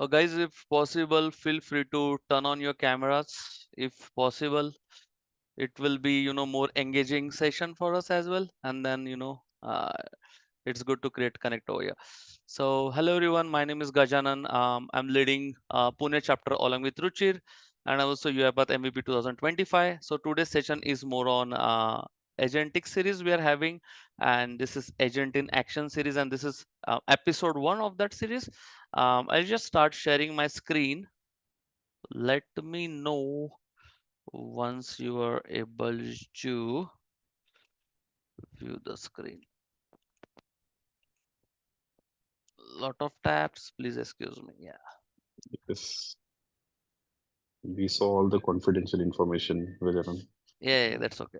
Guys, if possible, feel free to turn on your cameras. If possible, it will be, more engaging session for us as well. And then, it's good to create connect over here. So hello everyone, my name is Gajanan. I'm leading Pune chapter along with Ruchir, and also UiPath MVP 2025. So today's session is more on agentic series we are having, and this is agent in action series, and this is episode 1 of that series. I'll just start sharing my screen. Let me know once you are able to view the screen. Lot of tabs, please excuse me. Yeah, Yes, we saw all the confidential information, Vijayan. yeah, that's okay.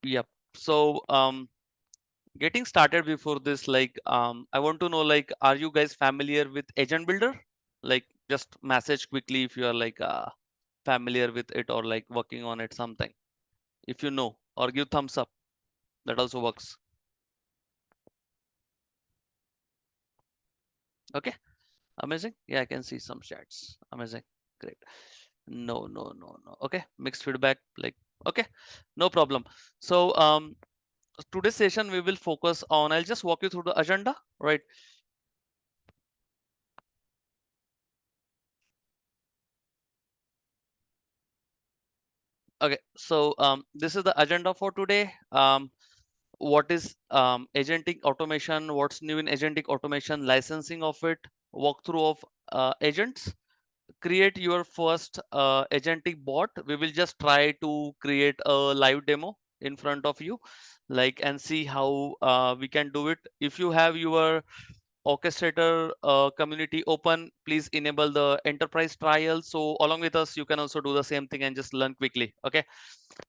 Yep. So getting started before this, like I want to know, like, are you guys familiar with Agent Builder? Like, just message quickly if you are like familiar with it or like working on it something. If you know, or give thumbs up. That also works. Okay. Amazing. Yeah, I can see some chats. Amazing. Great. No, no, no, no. Okay. Mixed feedback. Like, okay, no problem. So today's session we will focus on. I'll just walk you through the agenda, right? Okay, so this is the agenda for today. What is agentic automation? What's new in agentic automation? Licensing of it, walkthrough of agents, create your first agentic bot. We will just try to create a live demo in front of you, like, and see how we can do it. If you have your orchestrator community open, please enable the enterprise trial, so along with us you can also do the same thing and just learn quickly. Okay,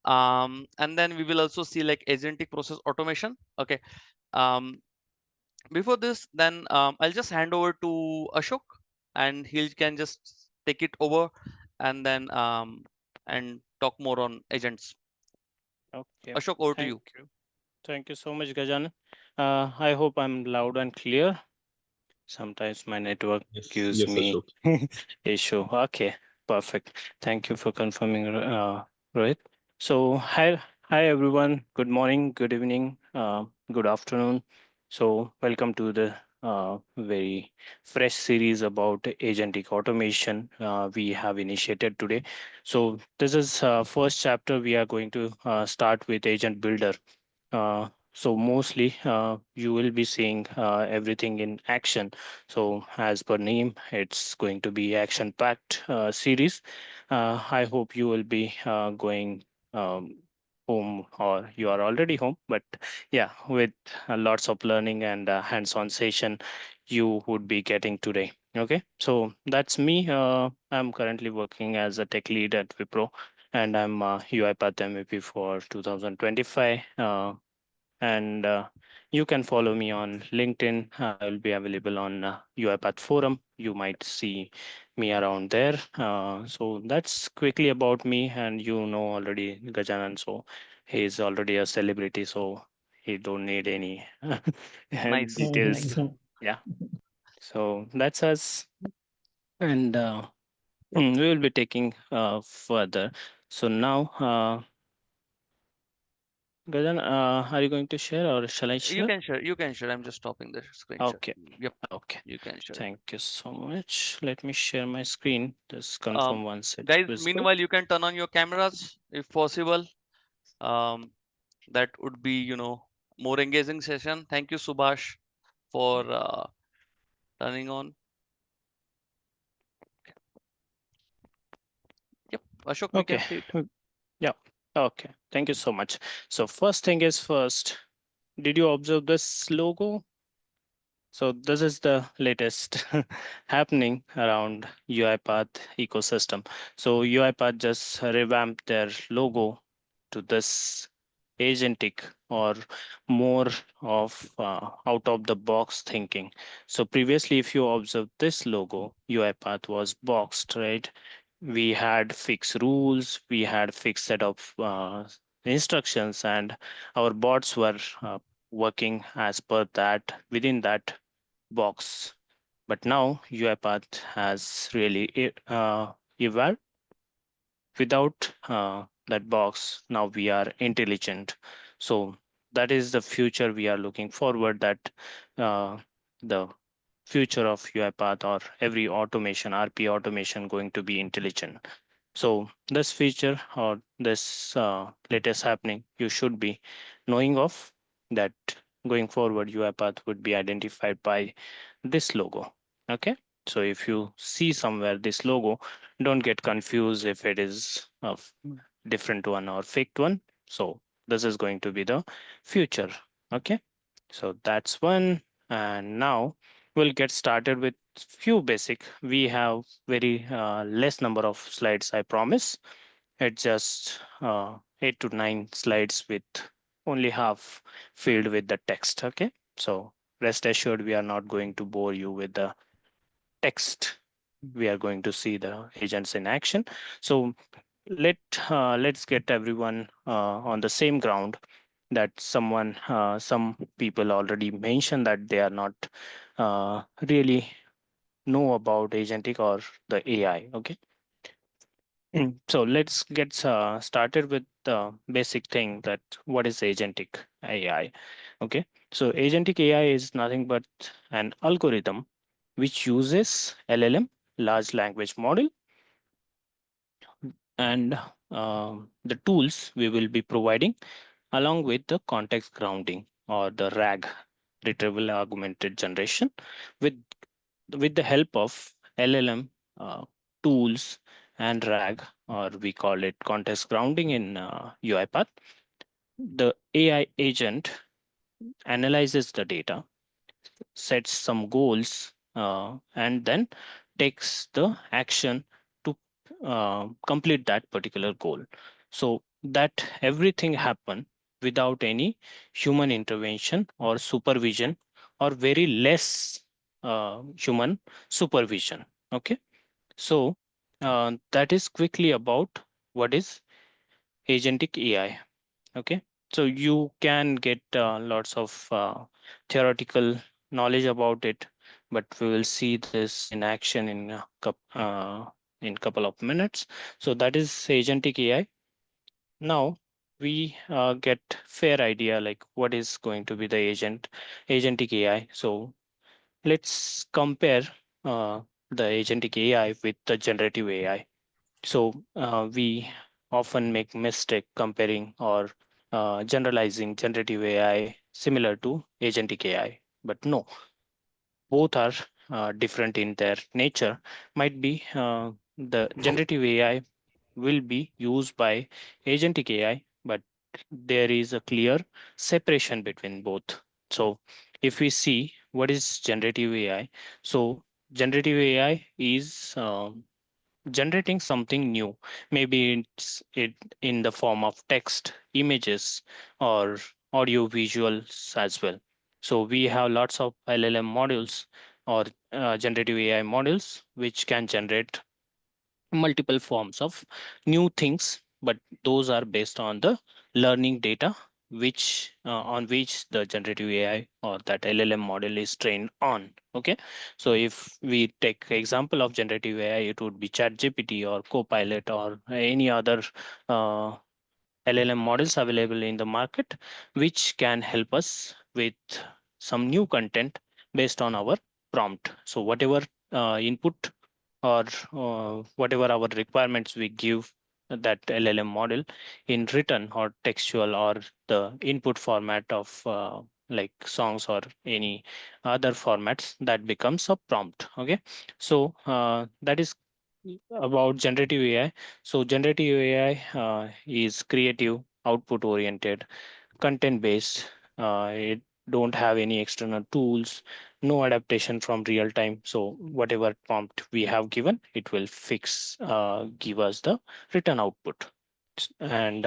and then we will also see like agentic process automation. Okay, um, before this, then I'll just hand over to Ashok, and he can just take it over, and then and talk more on agents. Okay, Ashok, over to thank you. you. Thank you so much, Gajan. I hope I'm loud and clear. Sometimes my network Yes, gives yes, me Ashok. issue. Okay, perfect. Thank you for confirming, Rohit. So, hi everyone. Good morning, good evening, good afternoon. So, welcome to the very fresh series about agentic automation we have initiated today. So, this is first chapter. We are going to start with Agent Builder. So mostly you will be seeing everything in action. So as per name, it's going to be action packed series. I hope you will be going home, or you are already home, but yeah, with lots of learning and hands-on session you would be getting today. Okay, so that's me. I'm currently working as a tech lead at Wipro, and I'm UiPath MVP for 2025. And you can follow me on LinkedIn. I'll be available on UiPath forum. You might see me around there. So that's quickly about me, and you know already Gajanan. So he's already a celebrity, so he don't need any Nice, details. nice. Yeah. So that's us, and we will be taking further. So now, Gajan, are you going to share, or shall I You share? can share. You can share. I'm just stopping the screen share. Okay. Yep, Okay. you can share it. Thank you so much. Let me share my screen. Just Um, confirm once it's guys, visible. meanwhile, you can turn on your cameras if possible. Um, that would be, more engaging session. Thank you, Subhash, for turning on. Yep, Ashok, we Okay. can see it. Yeah. Okay. Thank you so much. So first thing is first, did you observe this logo? So this is the latest happening around UiPath ecosystem. So UiPath just revamped their logo to this agentic, or more of out of the box thinking. So previously, if you observe this logo, UiPath was boxed, right? We had fixed rules, we had fixed set of instructions, and our bots were working as per that within that box. But now UiPath has really evolved without that box. Now we are intelligent. So that is the future we are looking forward, that the future of UiPath or every automation, RP automation, going to be intelligent. So this feature or this latest happening, you should be knowing of that. Going forward, UiPath would be identified by this logo. Okay. So if you see somewhere this logo, don't get confused if it is a different one or faked one. So this is going to be the future. Okay. So that's one. And now we'll get started with few basic. We have very less number of slides, I promise. It's just 8 to 9 slides with only half filled with the text. Okay. So rest assured, we are not going to bore you with the text. We are going to see the agents in action. So let's get everyone on the same ground, that some people already mentioned that they are not really know about agentic or the AI. Okay. So let's get started with the basic thing, that what is agentic AI. Okay. So agentic AI is nothing but an algorithm which uses LLM, large language model, and the tools we will be providing along with the context grounding or the RAG, retrieval augmented generation, with the help of LLM tools and RAG, or we call it context grounding in UiPath. The AI agent analyzes the data, sets some goals, and then takes the action to complete that particular goal. So that everything happen without any human intervention or supervision, or very less human supervision. Okay. So that is quickly about what is agentic AI. Okay. So you can get lots of theoretical knowledge about it, but we will see this in action in couple of minutes. So that is agentic AI. Now we get fair idea like what is going to be the agentic AI. So let's compare uh, the agentic AI with the generative AI. So we often make mistake comparing or generalizing generative AI similar to agentic AI, but no, both are different in their nature. Might be the generative AI will be used by agentic AI, but there is a clear separation between both. So if we see what is generative AI, so generative AI is generating something new. Maybe it's it in the form of text, images, or audio visuals as well. So we have lots of LLM models or generative AI models which can generate multiple forms of new things, but those are based on the learning data which on which the generative AI or that LLM model is trained on. Okay. So if we take example of generative AI, it would be chat GPT or copilot or any other uh, LLM models available in the market, which can help us with some new content based on our prompt. So whatever input or whatever our requirements we give that LLM model in written or textual or the input format of like songs or any other formats, that becomes a prompt. Okay. So that is about generative AI. So generative AI is creative, output oriented, content based. It don't have any external tools, no adaptation from real time. So whatever prompt we have given, it will give us the return output. And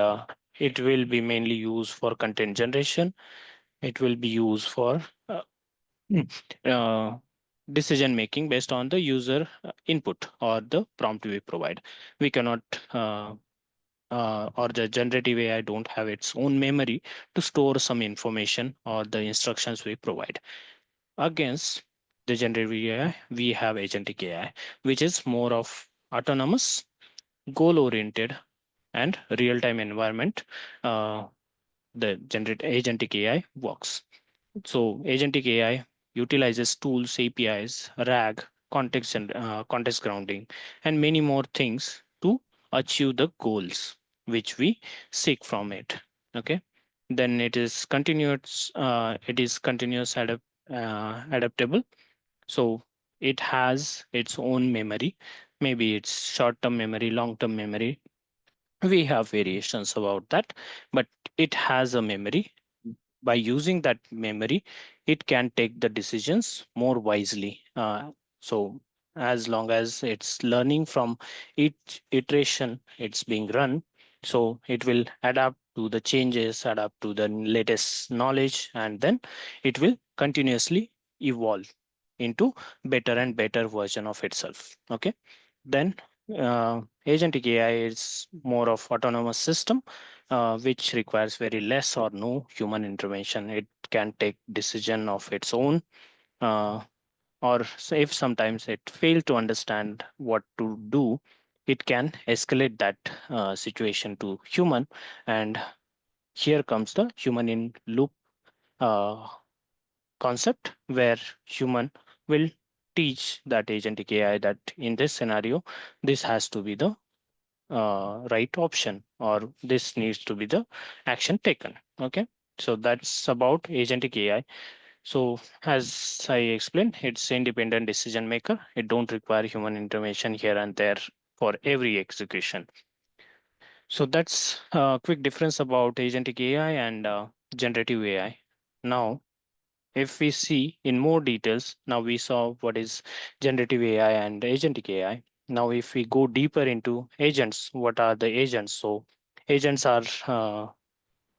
it will be mainly used for content generation. It will be used for Mm. uh, decision making based on the user input or the prompt we provide. We cannot or the generative AI don't have its own memory to store some information or the instructions we provide. Against the generative AI, we have agentic AI, which is more of autonomous, goal oriented, and real time environment. Uh, the agentic AI works. So agentic AI utilizes tools, APIs, RAG, context grounding, and many more things to achieve the goals which we seek from it. Okay. Then it is continuous. It is continuous adaptable. So it has its own memory. Maybe it's short-term memory, long-term memory. We have variations about that, but it has a memory. By using that memory, it can take the decisions more wisely. So as long as it's learning from each iteration it's being run, so it will adapt to the changes, adapt to the latest knowledge, and then it will continuously evolve into better and better version of itself. Okay. Then agentic AI is more of autonomous system, which requires very less or no human intervention. It can take decision of its own, uh, or if sometimes it failed to understand what to do, it can escalate that situation to human. And here comes the human in loop uh, concept, where human will teach that agentic AI that in this scenario, this has to be the right option, or this needs to be the action taken. Okay. So that's about agentic AI. So as I explained, it's independent decision maker. It don't require human intervention here and there for every execution. So that's a quick difference about agentic AI and generative AI. Now if we see in more details, now we saw what is generative AI and agentic AI. Now if we go deeper into agents, what are the agents? So agents are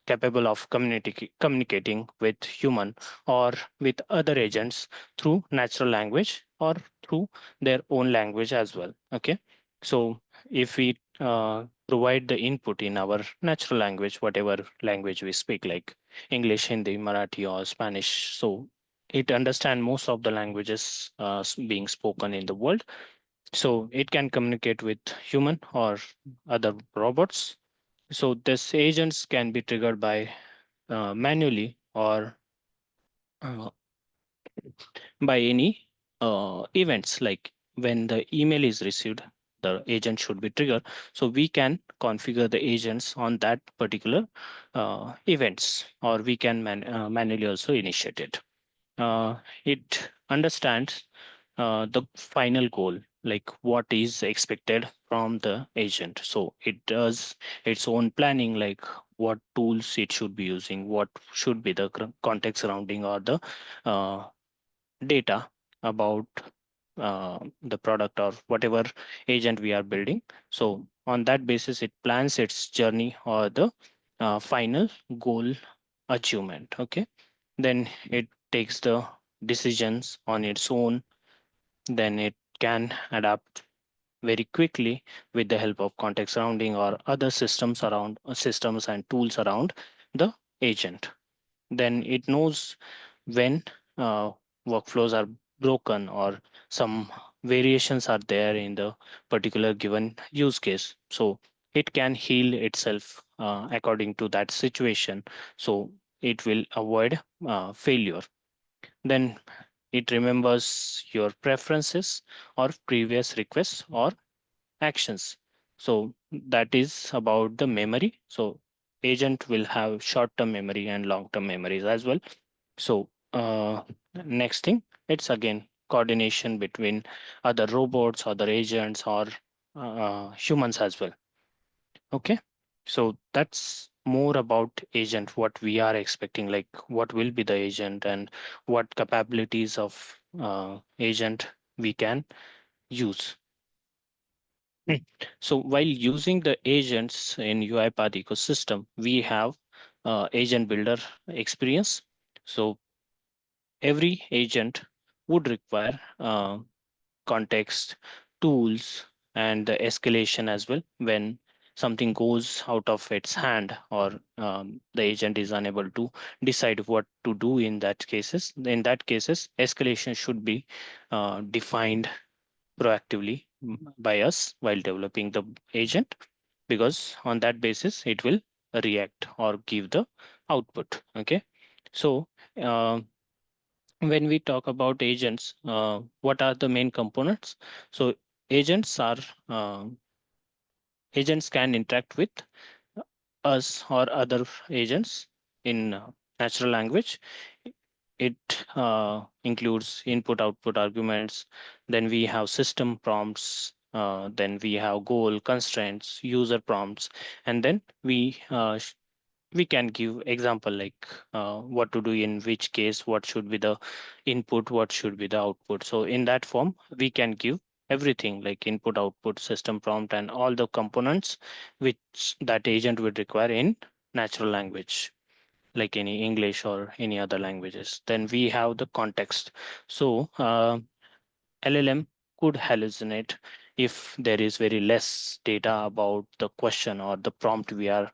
capable of communicating with human or with other agents through natural language or through their own language as well. Okay. So if we provide the input in our natural language, whatever language we speak, like English, Hindi, Marathi, or Spanish, so it understand most of the languages being spoken in the world. So it can communicate with human or other robots. So this agents can be triggered by manually or uh, by any events, like when the email is received, the agent should be triggered. So we can configure the agents on that particular events, or we can manually also initiate it. It understands the final goal, like what is expected from the agent. So it does its own planning, like what tools it should be using, what should be the context surrounding, or the uh, data about the product or whatever agent we are building. So on that basis, it plans its journey or the final goal achievement. Okay. Then it takes the decisions on its own. Then it can adapt very quickly with the help of context surrounding or other systems and tools around the agent. Then it knows when uh, workflows are broken or some variations are there in the particular given use case. So it can heal itself according to that situation. So it will avoid failure. Then it remembers your preferences or previous requests or actions. So that is about the memory. So agent will have short-term memory and long-term memories as well. So next thing, it's again coordination between other robots, other agents, or humans as well. Okay. So that's more about agent, what we are expecting, like what will be the agent and what capabilities of agent we can use. Hmm. So while using the agents in UiPath ecosystem, we have agent builder experience. So every agent would require context, tools, and the escalation as well when something goes out of its hand, or the agent is unable to decide what to do in that cases escalation should be defined proactively by us while developing the agent, because on that basis it will react or give the output. Okay, so uh, when we talk about agents, what are the main components? So agents are uh, agents can interact with us or other agents in natural language. It includes input output arguments, then we have system prompts, then we have goal constraints, user prompts, and then we can give example like what to do in which case, what should be the input, what should be the output. So in that form we can give everything like input output system prompt and all the components which that agent would require in natural language, like any English or any other languages. Then we have the context. So LLM could hallucinate if there is very less data about the question or the prompt we are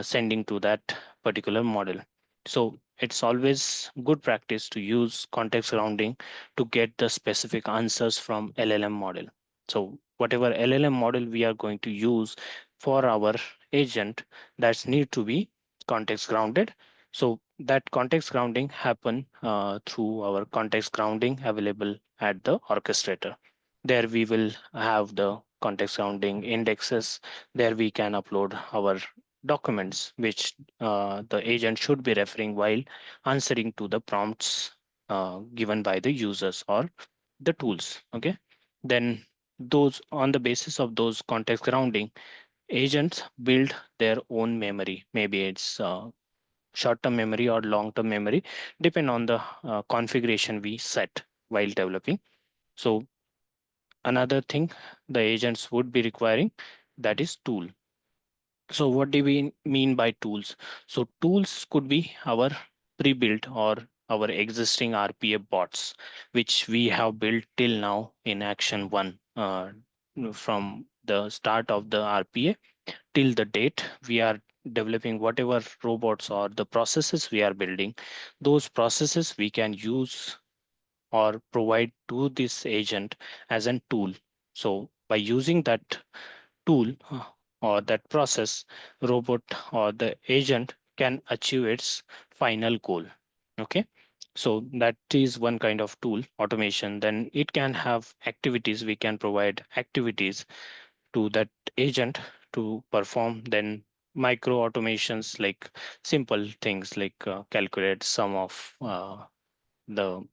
sending to that particular model. So it's always good practice to use context grounding to get the specific answers from LLM model. So whatever LLM model we are going to use for our agent, that's need to be context grounded. So that context grounding happen through our context grounding available at the orchestrator. There we will have the context grounding indexes. There we can upload our documents which the agent should be referring while answering to the prompts given by the users or the tools. Okay, then those on the basis of those context grounding, agents build their own memory. Maybe it's short-term memory or long-term memory, depend on the configuration we set while developing. So another thing the agents would be requiring, that is tool. So what do we mean by tools? So tools could be our pre-built or our existing RPA bots, which we have built till now in action one, from the start of the RPA till the date we are developing whatever robots or the processes we are building. Those processes we can use or provide to this agent as a tool. So by using that tool or that process, robot or the agent can achieve its final goal. Okay, so that is one kind of tool automation. Then it can have activities, we can provide activities to that agent to perform. Then micro automations like simple things like calculate sum of the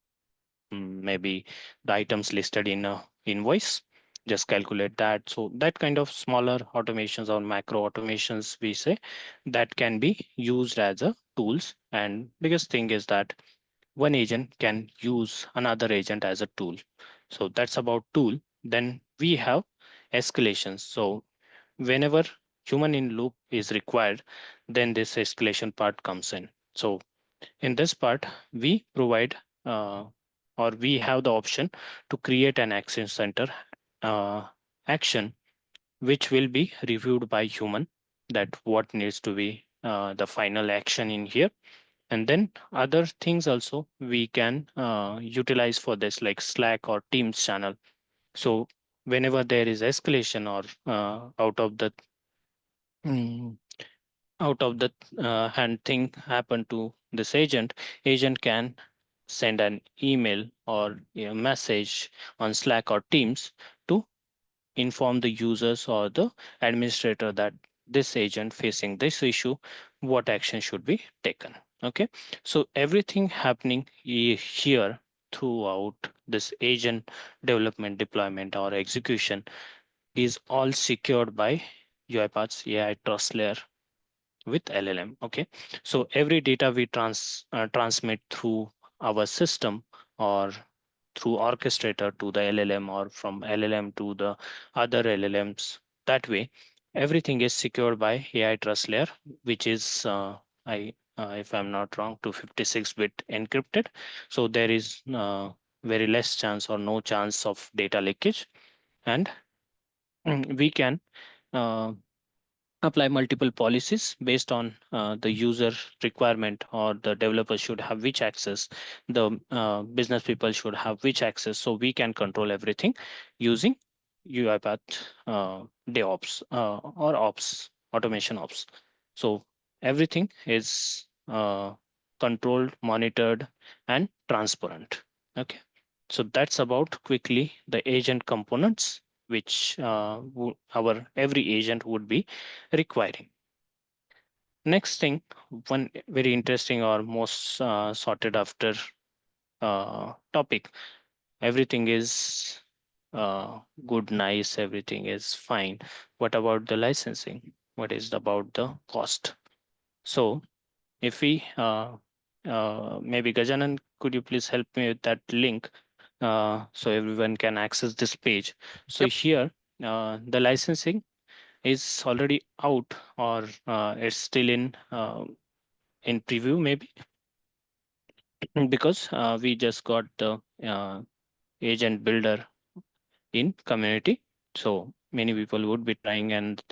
maybe the items listed in a invoice, just calculate that. So that kind of smaller automations or macro automations we say, that can be used as a tools. And biggest thing is that one agent can use another agent as a tool. So that's about tool. Then we have escalations. So whenever human in loop is required, then this escalation part comes in. So in this part, we provide uh, or we have the option to create an action center uh, action, which will be reviewed by human, that what needs to be the final action in here. And then other things also we can utilize for this, like Slack or Teams channel. So whenever there is escalation or mm, out of the hand thing happen to this agent, agent can send an email or a message on Slack or Teams to inform the users or the administrator that this agent facing this issue, what action should be taken. Okay, so everything happening here throughout this agent development, deployment, or execution is all secured by UiPath's AI trust layer with LLM. Okay, so every data we transmit through our system or through orchestrator to the LLM, or from LLM to the other LLMs, that way everything is secured by AI trust layer, which is I if I'm not wrong, 256-bit encrypted. So there is very less chance or no chance of data leakage. And we can uh, apply multiple policies based on the user requirement, or the developer should have which access, the business people should have which access, so we can control everything using UiPath DevOps or ops, automation ops. So everything is controlled, monitored, and transparent. Okay, so that's about quickly the agent components which our every agent would be requiring. Next thing, one very interesting or most sorted after topic. Everything is good, nice, everything is fine. What about the licensing? What is about the cost? So if we maybe Gajanan, could you please help me with that link so everyone can access this page? So Yep. here the licensing is already out, or it's still in preview maybe, because we just got the agent builder in community. So many people would be trying, and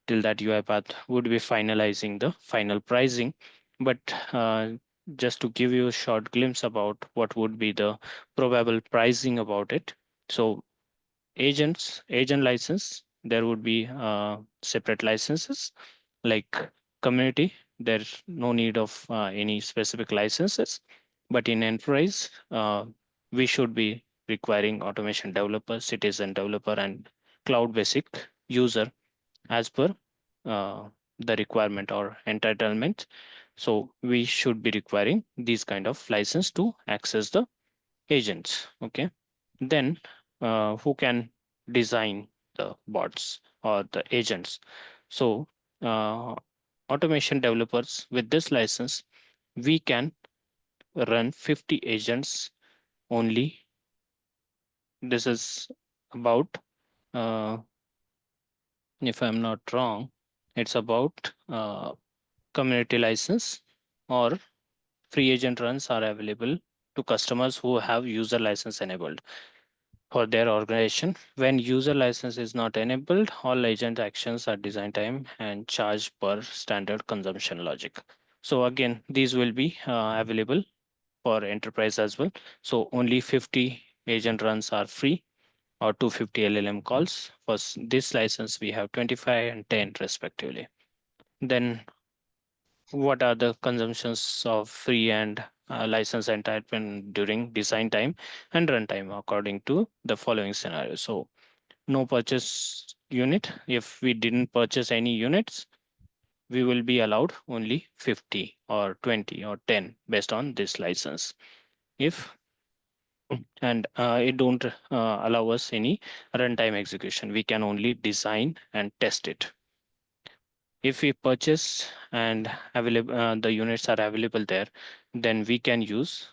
till that UiPath would be finalizing the final pricing. But just to give you a short glimpse about what would be the probable pricing about it. So agent license, there would be separate licenses. Like community, there's no need of any specific licenses, but in enterprise we should be requiring automation developer, citizen developer, and cloud basic user as per uh, the requirement or entitlement. So we should be requiring these kind of license to access the agents. Okay, then who can design the bots or the agents? So uh, automation developers with this license, we can run 50 agents only. This is about, uh, if I'm not wrong, it's about community license, or free agent runs are available to customers who have user license enabled for their organization. When user license is not enabled, all agent actions are design time and charged per standard consumption logic. So again, these will be available for enterprise as well. So only 50 agent runs are free, or 250 LLM calls. For this license, we have 25 and 10 respectively. Then what are the consumptions of free and license entitlement during design time and runtime according to the following scenario? So no purchase unit. If we didn't purchase any units, we will be allowed only 50 or 20 or 10 based on this license. If and it don't allow us any runtime execution, we can only design and test it. If we purchase and available the units are available there, then we can use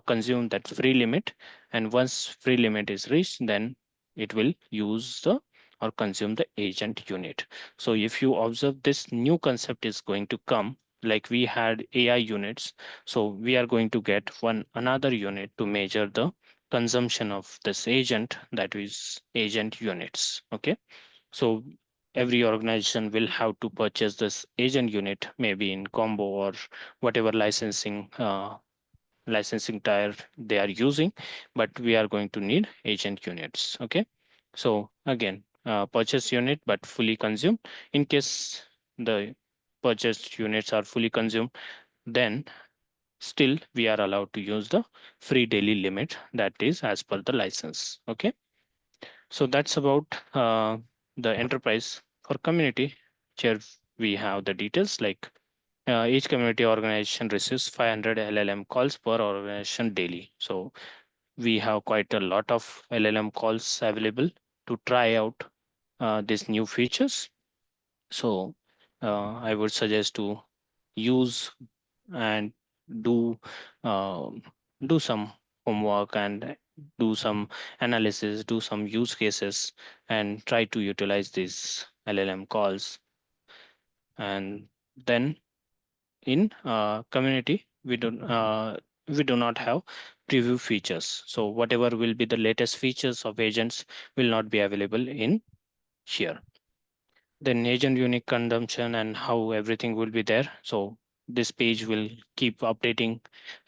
consume that free limit, and once free limit is reached, then it will use the or consume the agent unit. So if you observe, this new concept is going to come, like we had AI units, so we are going to get one another unit to measure the consumption of this agent, that is agent units. Okay, so every organization will have to purchase this agent unit, maybe in combo or whatever licensing tier they are using, but we are going to need agent units. Okay, so again, purchase unit but fully consumed. In case the purchased units are fully consumed, then still we are allowed to use the free daily limit, that is as per the license. Okay, so that's about the enterprise. For community, here we have the details, like each community organization receives 500 LLM calls per organization daily. So we have quite a lot of LLM calls available to try out these new features. So I would suggest to use and do um, do some homework and do some analysis, do some use cases, and try to utilize these LLM calls. And then in community, we do not have preview features. So whatever will be the latest features of agents will not be available in here. then agent unique consumption and how everything will be there. So this page will keep updating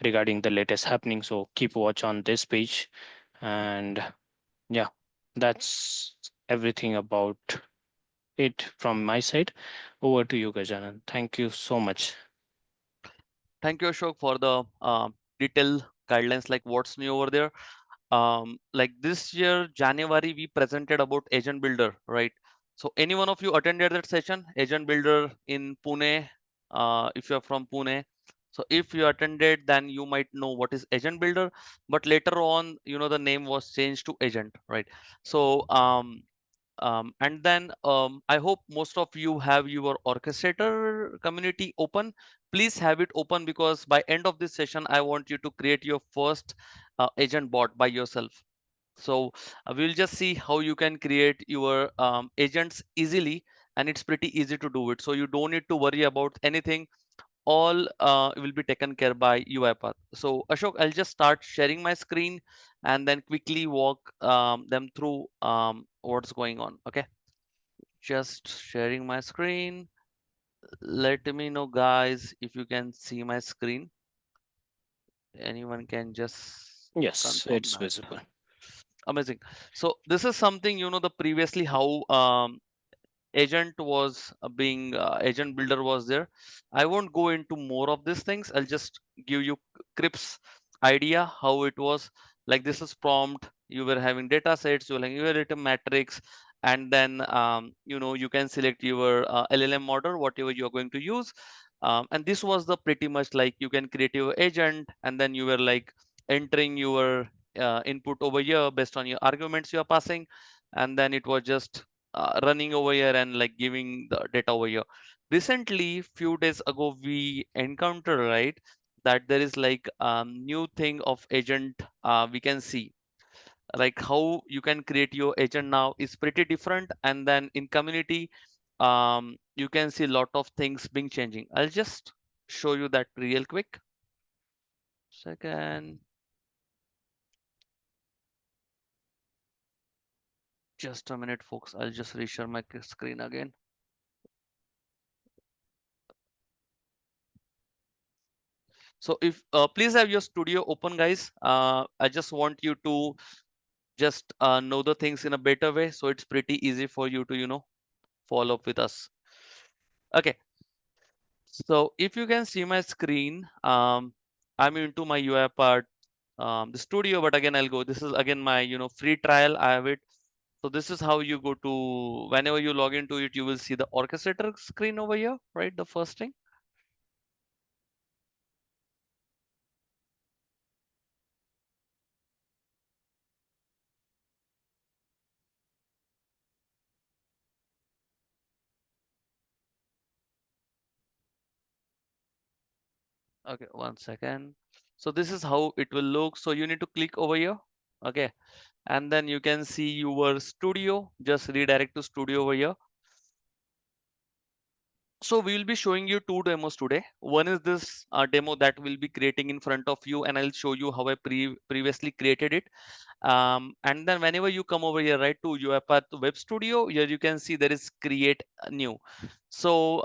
regarding the latest happening. So keep watch on this page. And yeah, that's everything about it from my side. Over to you, Gajanan. Thank you so much. Thank you, Ashok, for the detailed guidelines, like what's new over there. Like this year, January, we presented about Agent Builder, right? So any one of you attended that session, Agent Builder in Pune, if you're from Pune. So if you attended, then you might know what is Agent Builder, but later on, the name was changed to Agent, right? So and then I hope most of you have your orchestrator community open. Please have it open, because by end of this session I want you to create your first agent bot by yourself. So we'll just see how you can create your agents easily, and it's pretty easy to do it, so you don't need to worry about anything. All will be taken care by UiPath. So Ashok, I'll just start sharing my screen and then quickly walk them through what's going on. Okay, just sharing my screen. Let me know, guys, if you can see my screen. Anyone can just Yes, confirm it's that. visible. Amazing. So this is something, the previously how agent was being agent builder was there. I won't go into more of these things. I'll just give you crips idea how it was. Like this is prompt, you were having data sets, you were having your written matrix, and then you can select your LLM model, whatever you're going to use. And this was the pretty much like you can create your agent, and then you were like entering your input over here based on your arguments you are passing, and then it was just running over here and like giving the data over here. Recently, few days ago, we encountered, right, that there is like new thing of agent. We can see like how you can create your agent now is pretty different, and then in community, you can see a lot of things being changing. I'll just show you that real quick. Second, just a minute, folks. I'll just reshare my screen again. So if please have your studio open, guys. I just want you to just know the things in a better way, so it's pretty easy for you to follow up with us. Okay, so if you can see my screen, I'm into my UI part, the studio, but again I'll go, this is again my free trial. I have it. So this is how you go to, whenever you log into it, you will see the orchestrator screen over here, right? The first thing. Okay, one second. So this is how it will look. So you need to click over here. Okay, and then you can see your studio. Just redirect to studio over here. So we will be showing you two demos today. One is this demo that we'll be creating in front of you, and I'll show you how I previously created it. And then whenever you come over here, right, to UiPath Web Studio, here you can see there is create new. So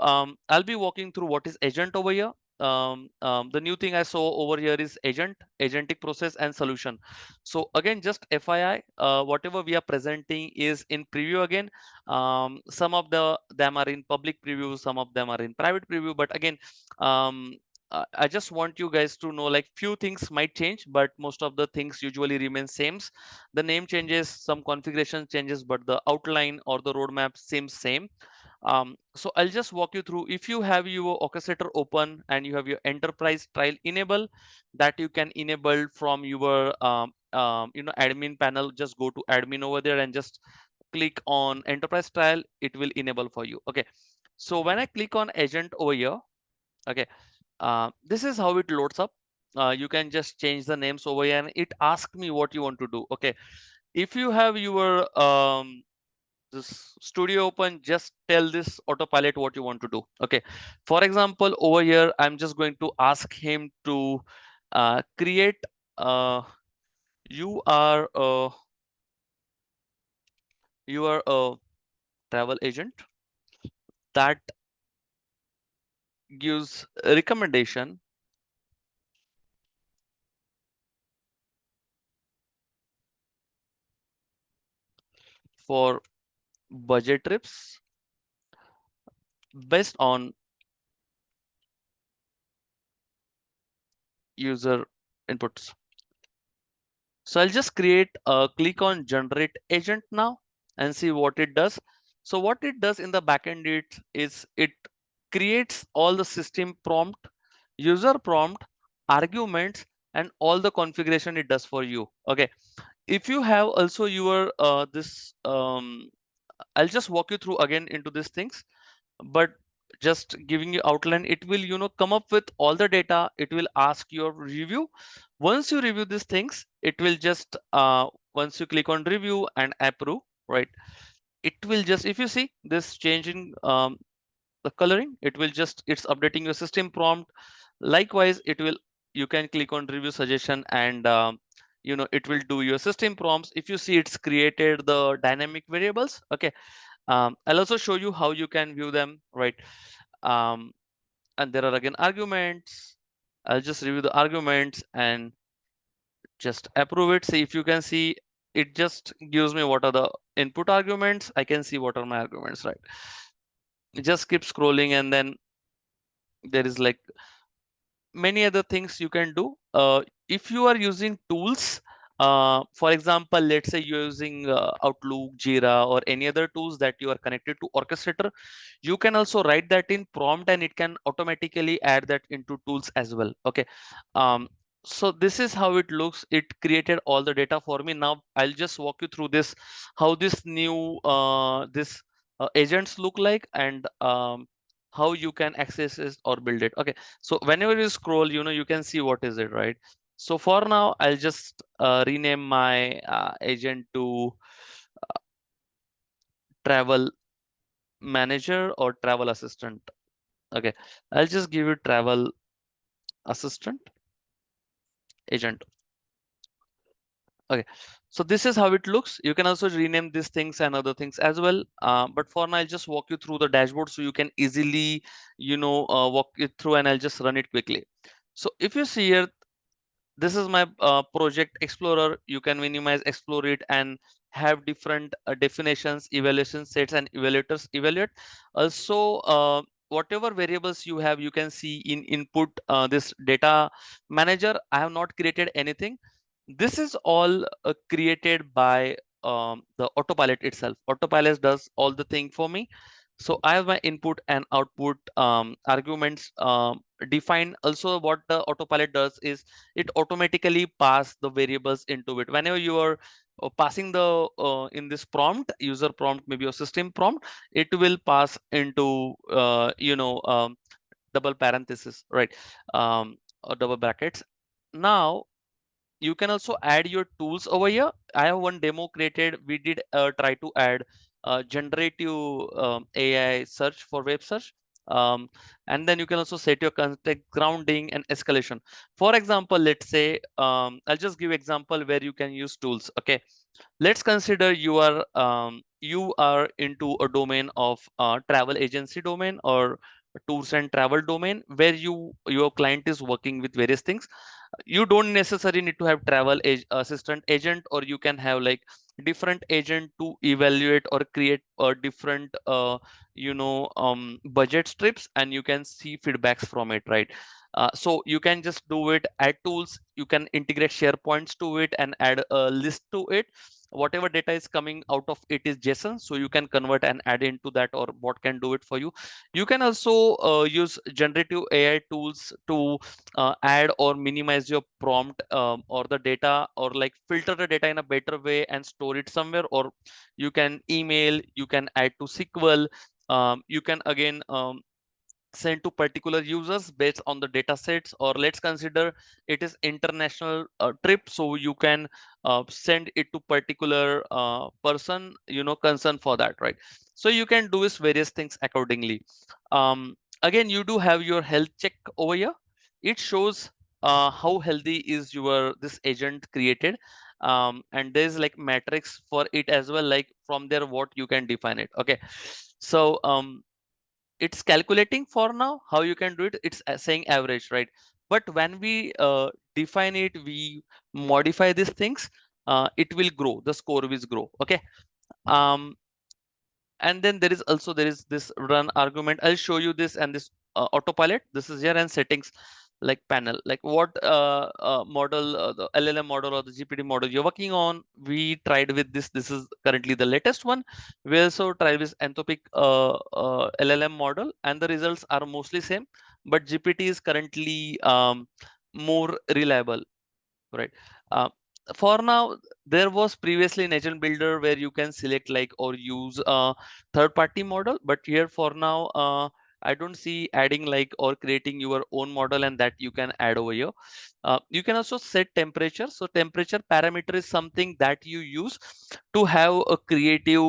I'll be walking through what is agent over here. The new thing I saw over here is agent, agentic process, and solution. So again, just FYI, whatever we are presenting is in preview again. Some of them are in public preview, some of them are in private preview. But again, I just want you guys to know, like, few things might change, but most of the things usually remain same. The name changes, some configuration changes, but the outline or the roadmap seems same. So I'll just walk you through. If you have your orchestrator open and you have your enterprise trial enable, that you can enable from your admin panel. Just go to admin over there and just click on enterprise trial. It will enable for you. Okay, so when I click on agent over here, okay, this is how it loads up. You can just change the names over here and it asks me what you want to do. Okay, if you have your this studio open, just tell this autopilot what you want to do. Okay, for example, over here I'm just going to ask him to create uh, you are a travel agent. that gives a recommendation for budget trips based on user inputs. So I'll just click on generate agent now and see what it does. So what it does in the backend it creates all the system prompt, user prompt, arguments, and all the configuration it does for you. Okay. If you have also your this I'll just walk you through again into these things, but just giving you outline, it will come up with all the data. It will ask your review. Once you review these things, it will just once you click on review and approve, right, it will just, if you see this changing the coloring, it will just, it's updating your system prompt. Likewise, it will, you can click on review suggestion and it will do your system prompts. If you see, it's created the dynamic variables. Okay. I'll also show you how you can view them, right? um, and there are again arguments. I'll just review the arguments and just approve it. See, if you can see, it just gives me what are the input arguments. I can see what are my arguments, right? It just keep scrolling, and then there is like many other things you can do. If you are using tools, for example, let's say you're using Outlook, Jira, or any other tools that you are connected to Orchestrator, you can also write that in prompt and it can automatically add that into tools as well. Okay. um, so this is how it looks. It created all the data for me. Now I'll just walk you through this, how this new this agents look like, and how you can access it or build it. Okay. So whenever you scroll, you can see what is it, right? So for now, I'll just rename my agent to travel manager or travel assistant. Okay. I'll just give it travel assistant agent. Okay. So this is how it looks. You can also rename these things and other things as well. But for now, I'll just walk you through the dashboard so you can easily, walk it through, and I'll just run it quickly. So if you see here, this is my project explorer. You can minimize, explore it, and have different definitions, evaluation sets, and evaluators evaluate. Also, whatever variables you have, you can see in input this data manager. I have not created anything. This is all created by the autopilot itself. Autopilot does all the thing for me. So I have my input and output arguments defined. Also, what the autopilot does is it automatically pass the variables into it. Whenever you are passing the in this prompt, user prompt, maybe your system prompt, it will pass into double parenthesis, right? Or double brackets. Now you can also add your tools over here. I have one demo created. We did try to add generative AI search for web search. And then you can also set your context grounding and escalation. For example, let's say I'll just give example where you can use tools. Okay, let's consider you are into a domain of travel agency domain or tours and travel domain, where your client is working with various things. You don't necessarily need to have assistant agent, or you can have like different agent to evaluate or create a different budget strips, and you can see feedbacks from it, right? So you can just do it, add tools, you can integrate SharePoints to it and add a list to it. Whatever data is coming out of it is JSON, so you can convert and add into that, or bot can do it for you. You can also use generative AI tools to add or minimize your prompt, or the data, or like filter the data in a better way and store it somewhere. Or you can email, you can add to SQL. You can again sent to particular users based on the data sets. Or let's consider it is international trip, so you can send it to particular person concern for that, right? So you can do is various things accordingly. Again, you do have your health check over here. It shows how healthy is your this agent created. And there's like metrics for it as well, like from there what you can define it. Okay. So it's calculating for now. How you can do it, it's saying average, right? But when we define it, we modify these things, it will grow, the score will grow. Okay. um and then there is this run argument. I'll show you this, and this autopilot, this is here, and settings like panel, like what model, the LLM model or the GPT model you're working on. We tried with this is currently the latest one. We also tried with anthropic LLM model, and the results are mostly same, but GPT is currently more reliable, right? uh, for now, there was previously an agent builder where you can select like or use a third party model, but here for now I don't see adding like or creating your own model, and that you can add over here. You can also set temperature. So temperature parameter is something that you use to have a creative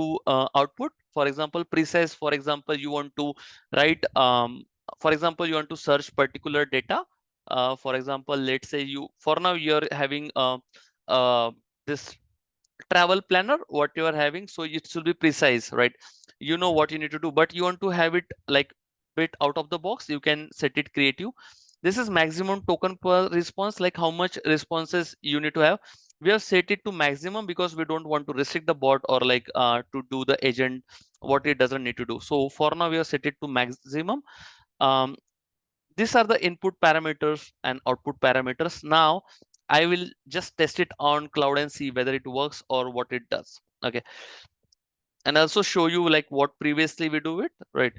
output. For example, precise, for example, you want to write for example, you want to search particular data. For example, let's say you, for now you're having uh, this travel planner what you are having, so it should be precise, right? You know what you need to do, but you want to have it like bit out of the box, you can set it creative. This is maximum token per response, like how much responses you need to have. We have set it to maximum because we don't want to restrict the bot or like to do the agent what it doesn't need to do. So for now we have set it to maximum. um, these are the input parameters and output parameters. Now I will just test it on cloud and see whether it works or what it does. Okay. And also show you like what previously we do it, right?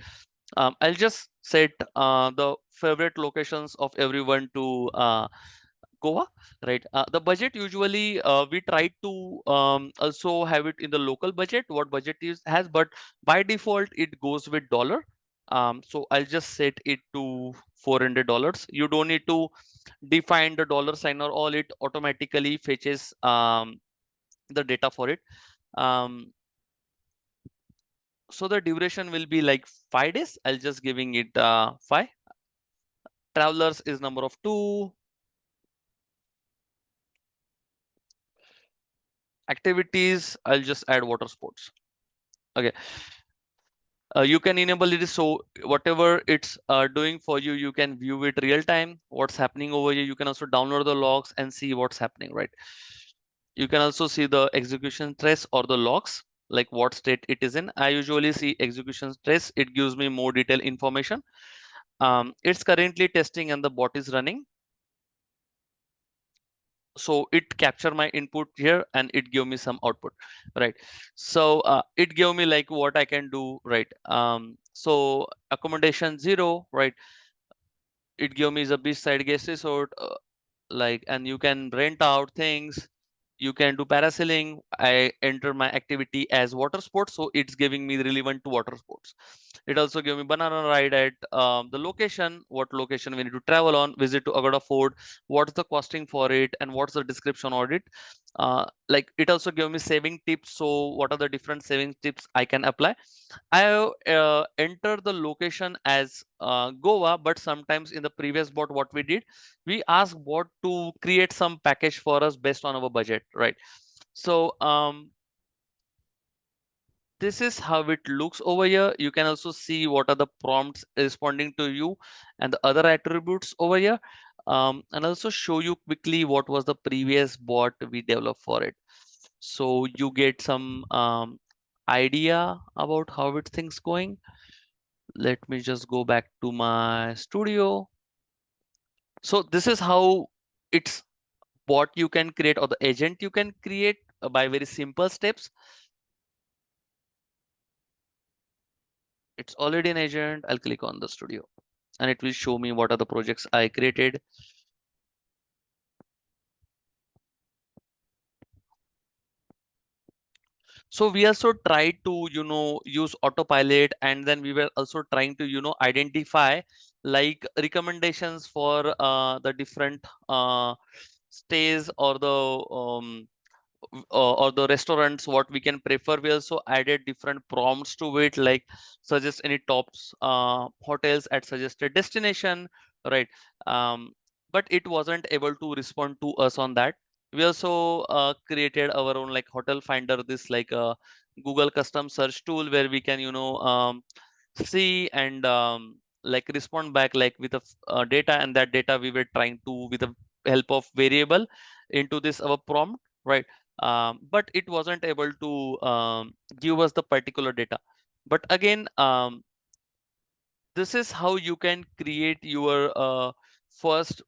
I'll just set the favorite locations of everyone to Goa, right? The budget usually we try to also have it in the local budget, what budget is has, but by default it goes with dollar. So I'll just set it to $400. You don't need to define the dollar sign or all, it automatically fetches the data for it. Um, so the duration will be like 5 days. I'll just giving it five. Travelers is number of two. Activities, I'll just add water sports. Okay. You can enable it, so whatever it's doing for you, you can view it real time what's happening over here. You can also download the logs and see what's happening, right? You can also see the execution trace or the logs, like what state it is in. I usually see execution trace, it gives me more detailed information. It's currently testing and the bot is running, so it capture my input here and it give me some output, right? So it gave me like what I can do, right? So accommodation zero, right? It gave me the beach side guest resort, like, and you can rent out things, you can do parasailing. I enter my activity as water sports, so it's giving me relevant to water sports. It also gave me banana ride at the location, what location we need to travel on, visit to Agoda Fort, what's the costing for it, and what's the description of it. Like it also gave me saving tips, so what are the different saving tips I can apply. I have entered the location as Goa, but sometimes in the previous bot, what we did, we asked bot to create some package for us based on our budget, right? So this is how it looks over here. You can also see what are the prompts responding to you and the other attributes over here. And also show you quickly what was the previous bot we developed for it. So you get some idea about how it things going. Let me just go back to my studio. So this is how it's bot you can create or the agent you can create by very simple steps. It's already an agent. I'll click on the studio and it will show me what are the projects I created. So we also tried to, use autopilot, and then we were also trying to, identify like recommendations for the different stays or the or the restaurants what we can prefer. We also added different prompts to it, like suggest any tops hotels at suggested destination, right? But it wasn't able to respond to us on that. We also created our own like hotel finder, this like a Google custom search tool where we can see and like respond back like with a data, and that data we were trying to with the help of variable into this our prompt, right? But it wasn't able to give us the particular data. But again, this is how you can create your first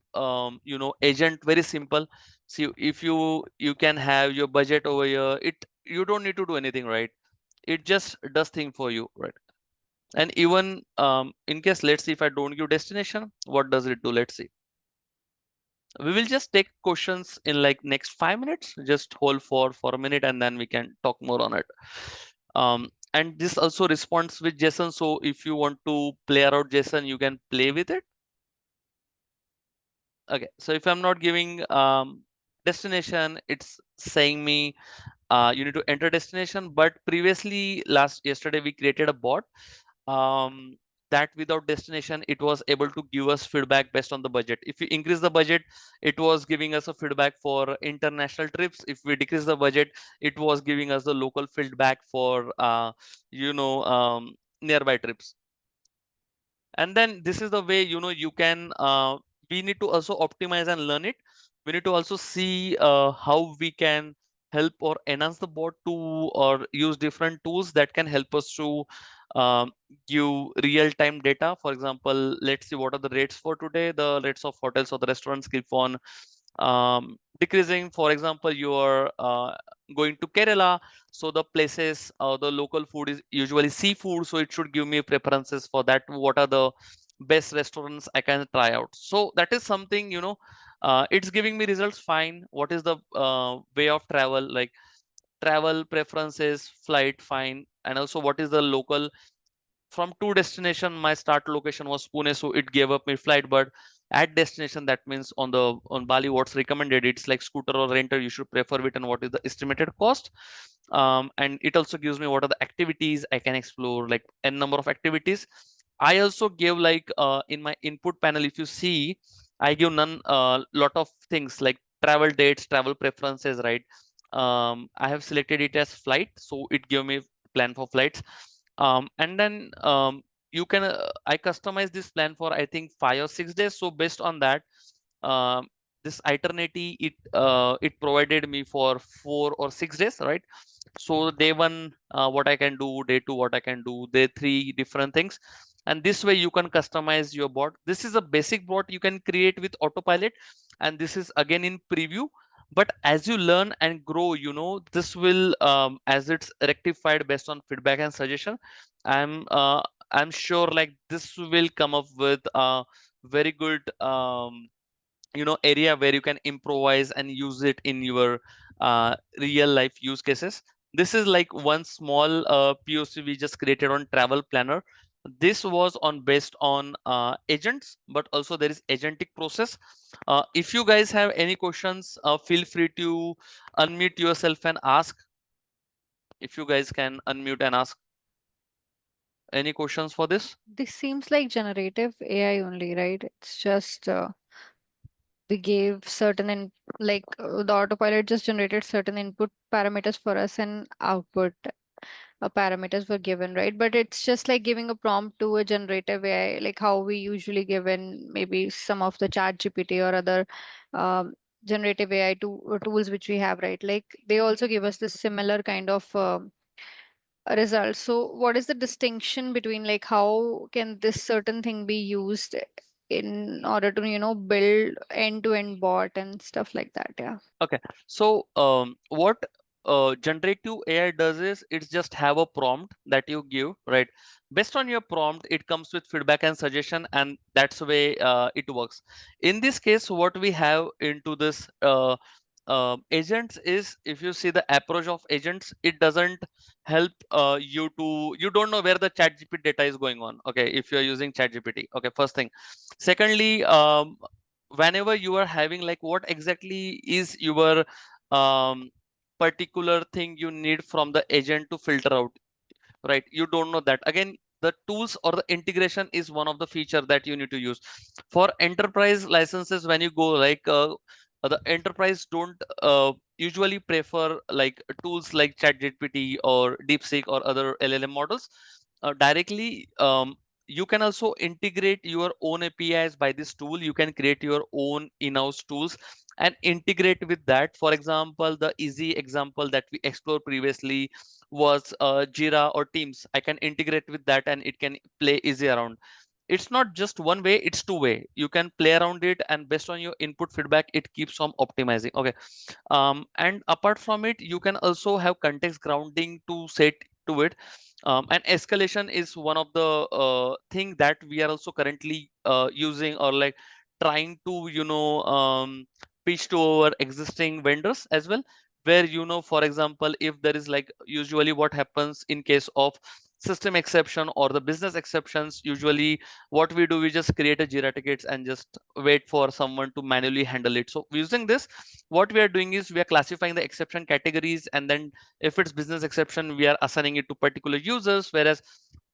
agent. Very simple. See, if you can have your budget over here, it you don't need to do anything, right? It just does thing for you, right? And even in case, let's see, if I don't give destination, what does it do? Let's see. We will just take questions in like next 5 minutes. Just hold for a minute, and then we can talk more on it. And this also responds with JSON. So if you want to play around JSON, you can play with it. Okay, so if I'm not giving destination, it's saying me you need to enter destination. But previously, yesterday we created a bot um, that without destination, it was able to give us feedback based on the budget. If we increase the budget, it was giving us a feedback for international trips. If we decrease the budget, it was giving us the local feedback for nearby trips. And then this is the way you can we need to also optimize and learn it. We need to also see how we can help or enhance the bot to, or use different tools that can help us to um, give real-time data. For example, let's see what are the rates for today. The rates of hotels or the restaurants keep on decreasing. For example, you are going to Kerala, so the places, the local food is usually seafood, so it should give me preferences for that. What are the best restaurants I can try out? So that is something, it's giving me results fine. What is the way of travel, like travel preferences, flight fine, and also what is the local. From two destination, my start location was Pune, so it gave up my flight. But at destination, that means on Bali, what's recommended, it's like scooter or renter, you should prefer it, and what is the estimated cost. And it also gives me what are the activities I can explore, like n number of activities. I also gave like in my input panel, if you see, I give none lot of things like travel dates, travel preferences, right? I have selected it as flight, so it gave me plan for flights. And then you can I customize this plan for I think 5 or 6 days. So based on that, um, this eternity, it provided me for 4 or 6 days, right? So day one, what I can do, day two, what I can do, day three, different things. And this way you can customize your bot. This is a basic bot you can create with autopilot, and this is again in preview. But as you learn and grow, this will as it's rectified based on feedback and suggestion, i'm uh, I'm sure like this will come up with a very good area where you can improvise and use it in your real life use cases. This is like one small POC we just created on travel planner. This was on based on agents, but also there is agentic process. If you guys have any questions, feel free to unmute yourself and ask. If you guys can unmute and ask any questions for this. This seems like generative AI only, right? It's just we gave certain the autopilot just generated certain input parameters for us and output parameters were given, right? But it's just like giving a prompt to a generative AI, like how we usually give in maybe some of the chat GPT or other um, generative AI tools which we have, right? Like they also give us this similar kind of result. So what is the distinction between like how can this certain thing be used in order to, build end-to-end bot and stuff like that? Yeah. Okay, so what generative AI does is it's just have a prompt that you give, right? Based on your prompt, it comes with feedback and suggestion, and that's the way it works. In this case, what we have into this agents is, if you see the approach of agents, it doesn't help you don't know where the chat GPT data is going on. Okay, if you're using chat GPT. Okay, first thing. Secondly, whenever you are having like what exactly is your um, particular thing you need from the agent to filter out, right? You don't know that. Again, the tools or the integration is one of the feature that you need to use. For enterprise licenses, when you go like the enterprise don't usually prefer like tools like ChatGPT or DeepSeek or other LLM models. directly, you can also integrate your own APIs by this tool. You can create your own in-house tools and integrate with that. For example, the easy example that we explored previously was Jira or Teams. I can integrate with that and it can play easy around. It's not just one way, it's two way. You can play around it, and based on your input feedback, it keeps on optimizing. Okay. And apart from it, you can also have context grounding to set to it. And escalation is one of the thing that we are also currently using, or like trying to pitch to our existing vendors as well, where for example, if there is like, usually what happens in case of system exception or the business exceptions, usually what we do, we just create a Jira tickets and just wait for someone to manually handle it. So using this, what we are doing is we are classifying the exception categories, and then if it's business exception, we are assigning it to particular users, whereas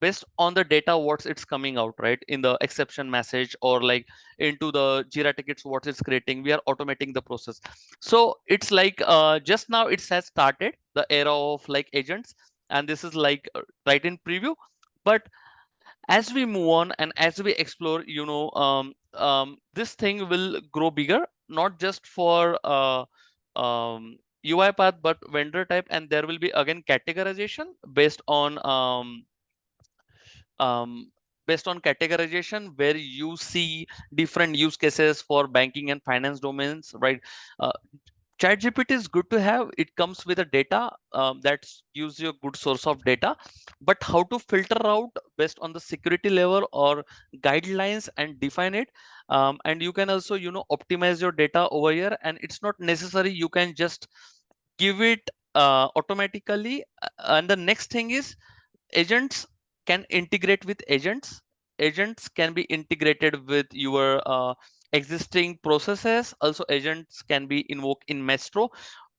based on the data what's it's coming out right in the exception message, or like into the Jira tickets what it's creating, we are automating the process. So it's like just now it has started the era of like agents, and this is like right in preview. But as we move on and as we explore, this thing will grow bigger, not just for UiPath, but vendor type, and there will be again categorization based on um, where you see different use cases for banking and finance domains, right? Uh, ChatGPT is good to have. It comes with a data that gives you a good source of data, but how to filter out based on the security level or guidelines and define it. And you can also, optimize your data over here. And it's not necessary. You can just give it automatically. And the next thing is agents can integrate with agents. Agents can be integrated with your existing processes. Also, agents can be invoked in Maestro.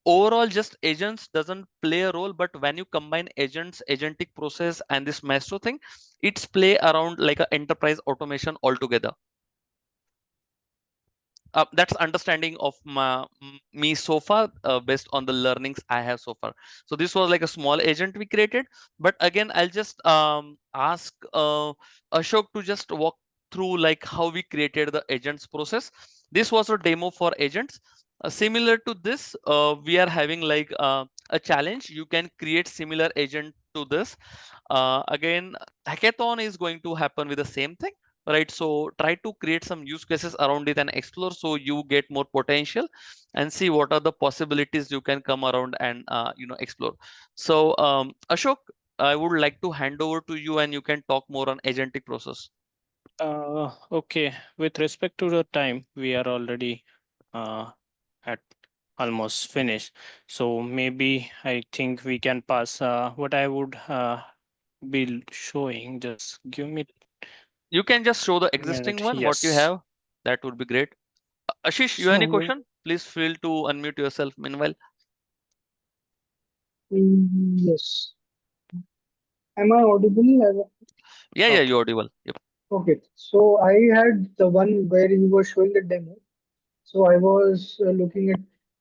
Overall, just agents doesn't play a role, but when you combine agents, agentic process, and this Maestro thing, it's play around like an enterprise automation altogether. That's understanding of me so far, based on the learnings I have so far. So this was like a small agent we created. But again, I'll just ask Ashok to just walk through like how we created the agents process. This was a demo for agents. Similar to this, we are having like a challenge. You can create similar agent to this. Again, hackathon is going to happen with the same thing, right? So try to create some use cases around it and explore, so you get more potential, and see what are the possibilities you can come around and explore. So Ashok, I would like to hand over to you, and you can talk more on agentic process. Okay, with respect to the time, we are already uh, at almost finished. So maybe I think we can pass. What I would be showing, just give me You can just show the a existing minute. one what you Yes. have. That would be great. Ashish, you have any So question? Please feel to unmute yourself meanwhile. Yes. Am I audible? Yeah, okay. you're audible. Yep. Okay. So I had the one where you were showing the demo. So I was looking at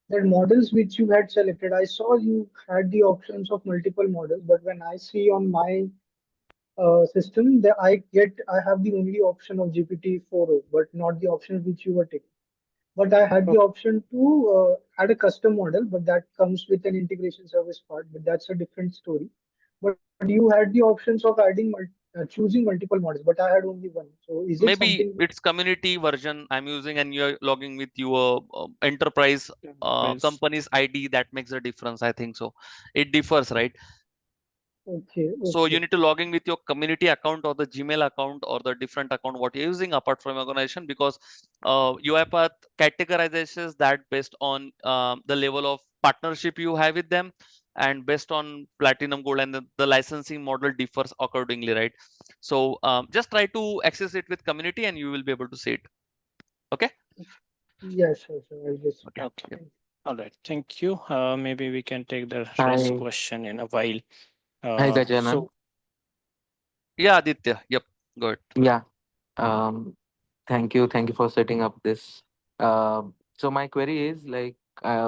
the models which you had selected. I saw you had the options of multiple models, but when I see on my system, that I have the only option of GPT-4o, but not the options which you were taking. But I had the Okay. option to add a custom model, but that comes with an integration service part, but that's a different story. But you had the options of choosing multiple models, but I had only one. So is it Maybe something? it's community version I'm using, and you're logging with your enterprise Enterprise. company's ID. That makes a difference, I think so. It differs, right? Okay, So you okay, need to log in with your community account or the Gmail account or the different account what you're using apart from organization, because UiPath categorizes that based on the level of partnership you have with them, and based on platinum, gold, and the licensing model differs accordingly, right? So just try to access it with community and you will be able to see it. Okay. yeah, sure, sure. I'll just Okay. Okay. Yep. thank All right. Thank you. Maybe we can take the rest Hi, question in a while. hi Gajanan. So Yeah, Aditya. Yep. Go ahead. Yeah, um, thank you for setting up this. So my query is like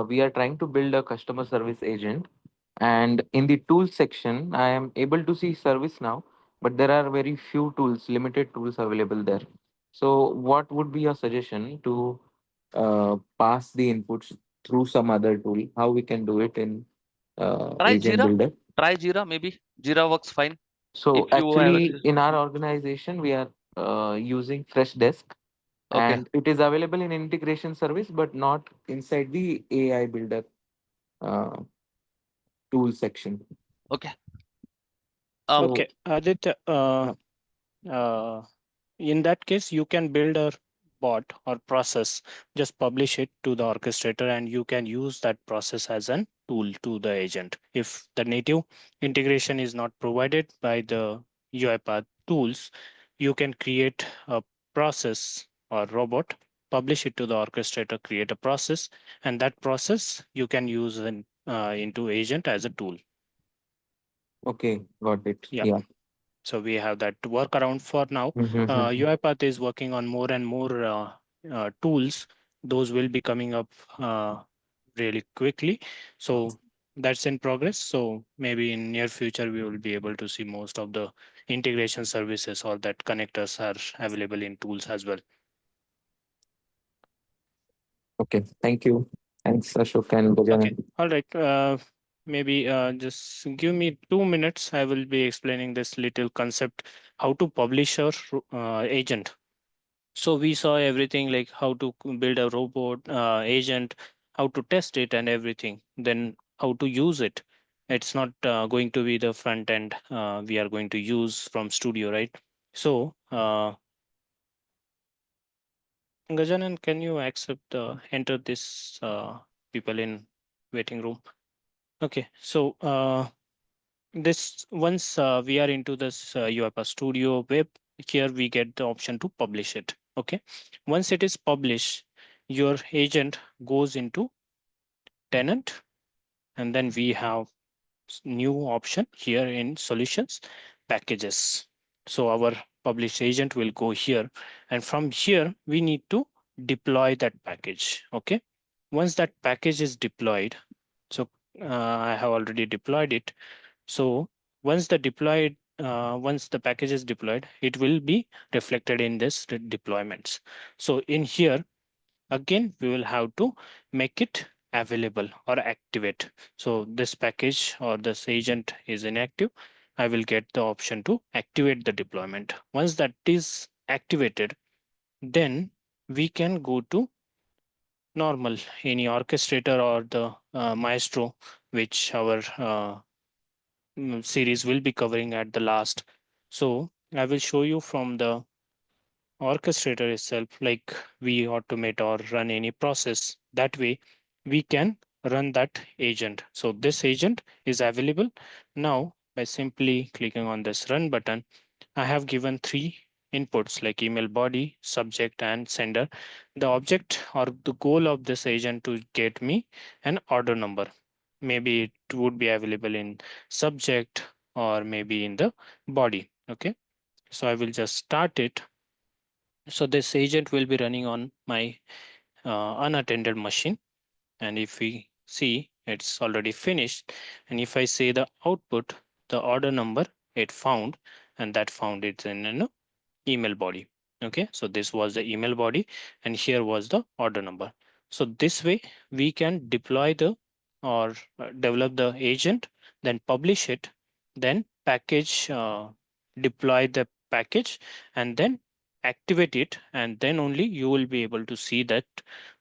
we are trying to build a customer service agent, and in the tools section, I am able to see service now, but there are very few tools, limited tools available there. So, what would be your suggestion to pass the inputs through some other tool? How we can do it in Try Agent Jira. Builder? Try Jira. Maybe Jira works fine So, if you have actually, access. in our organization, we are using Freshdesk, Okay. and it is available in integration service, but not inside the AI Builder uh, tool section. Okay. So, Okay, Aditya, uh, in that case, you can build a bot or process, just publish it to the orchestrator, and you can use that process as an tool to the agent. If the native integration is not provided by the UiPath tools, you can create a process or robot, publish it to the orchestrator, create a process, and that process you can use into agent as a tool. okay, got it. Yeah. Yeah. So we have that workaround for now. Mhm. UiPath is working on more and more tools. Those will be coming up really quickly. So that's in progress. So maybe in near future we will be able to see most of the integration services or that connectors are available in tools as well. Okay, thank you. Thanks, Ashok and Okay, Gajanan. all right. Maybe just give me 2 minutes. I will be explaining this little concept, how to publish a agent. So we saw everything like how to build a robot agent, how to test it and everything, then how to use it. It's not going to be the front end we are going to use from studio, right? So Gajanan, can you accept enter this people in waiting room? Okay, so this once we are into this UiPath Studio web, here we get the option to publish it. Okay, once it is published, your agent goes into tenant, and then we have new option here in solutions packages. So our publish agent will go here, and from here we need to deploy that package. Okay, once that package is deployed, so I have already deployed it. So once the package is deployed, it will be reflected in this deployments. So in here, again, we will have to make it available or activate. So this package or this agent is inactive. I will get the option to activate the deployment. Once that is activated, then we can go to normal, any orchestrator or the maestro, which our series will be covering at the last. So I will show you from the orchestrator itself, like we automate or run any process. That way we can run that agent. So this agent is available now by simply clicking on this run button. I have given three inputs like email body, subject, and sender. The object or the goal of this agent to get me an order number. Maybe it would be available in subject or maybe in the body. Okay. So I will just start it. So this agent will be running on my unattended machine. And if we see, it's already finished. And if I say the output, the order number it found, and that found it in an email body. Okay, so this was the email body, and here was the order number. So this way we can deploy the or develop the agent, then publish it, then package, deploy the package, and then activate it, and then only you will be able to see that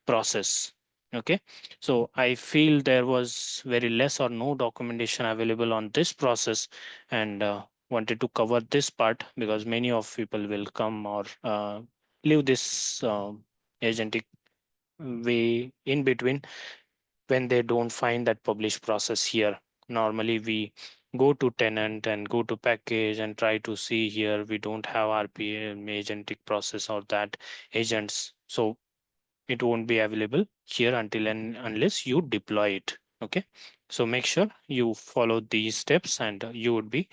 process. Okay, so I feel there was very less or no documentation available on this process, and wanted to cover this part because many of people will come or leave this agentic way in between when they don't find that publish process here. Normally we go to tenant and go to package and try to see here we don't have RPM agentic process or that agents. So it won't be available here until and unless you deploy it. Okay, so make sure you follow these steps and you would be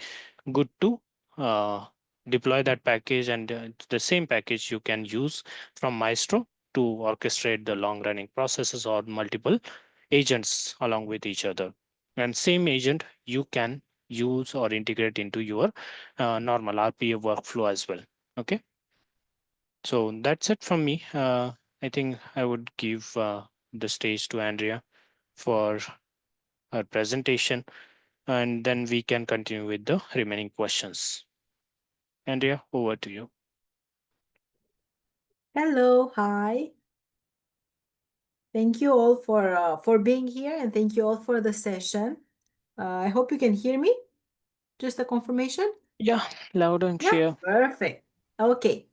good to uh, deploy that package, and the same package you can use from Maestro to orchestrate the long running processes or multiple agents along with each other. And same agent you can use or integrate into your normal RPA workflow as well. Okay, so that's it from me. I think I would give the stage to Andrea for her presentation, and then we can continue with the remaining questions. Andrea, over to you. Hello, hi. Thank you all for being here, and thank you all for the session. I hope you can hear me. Just a confirmation. Yeah, loud and Yeah, clear. perfect. Okay,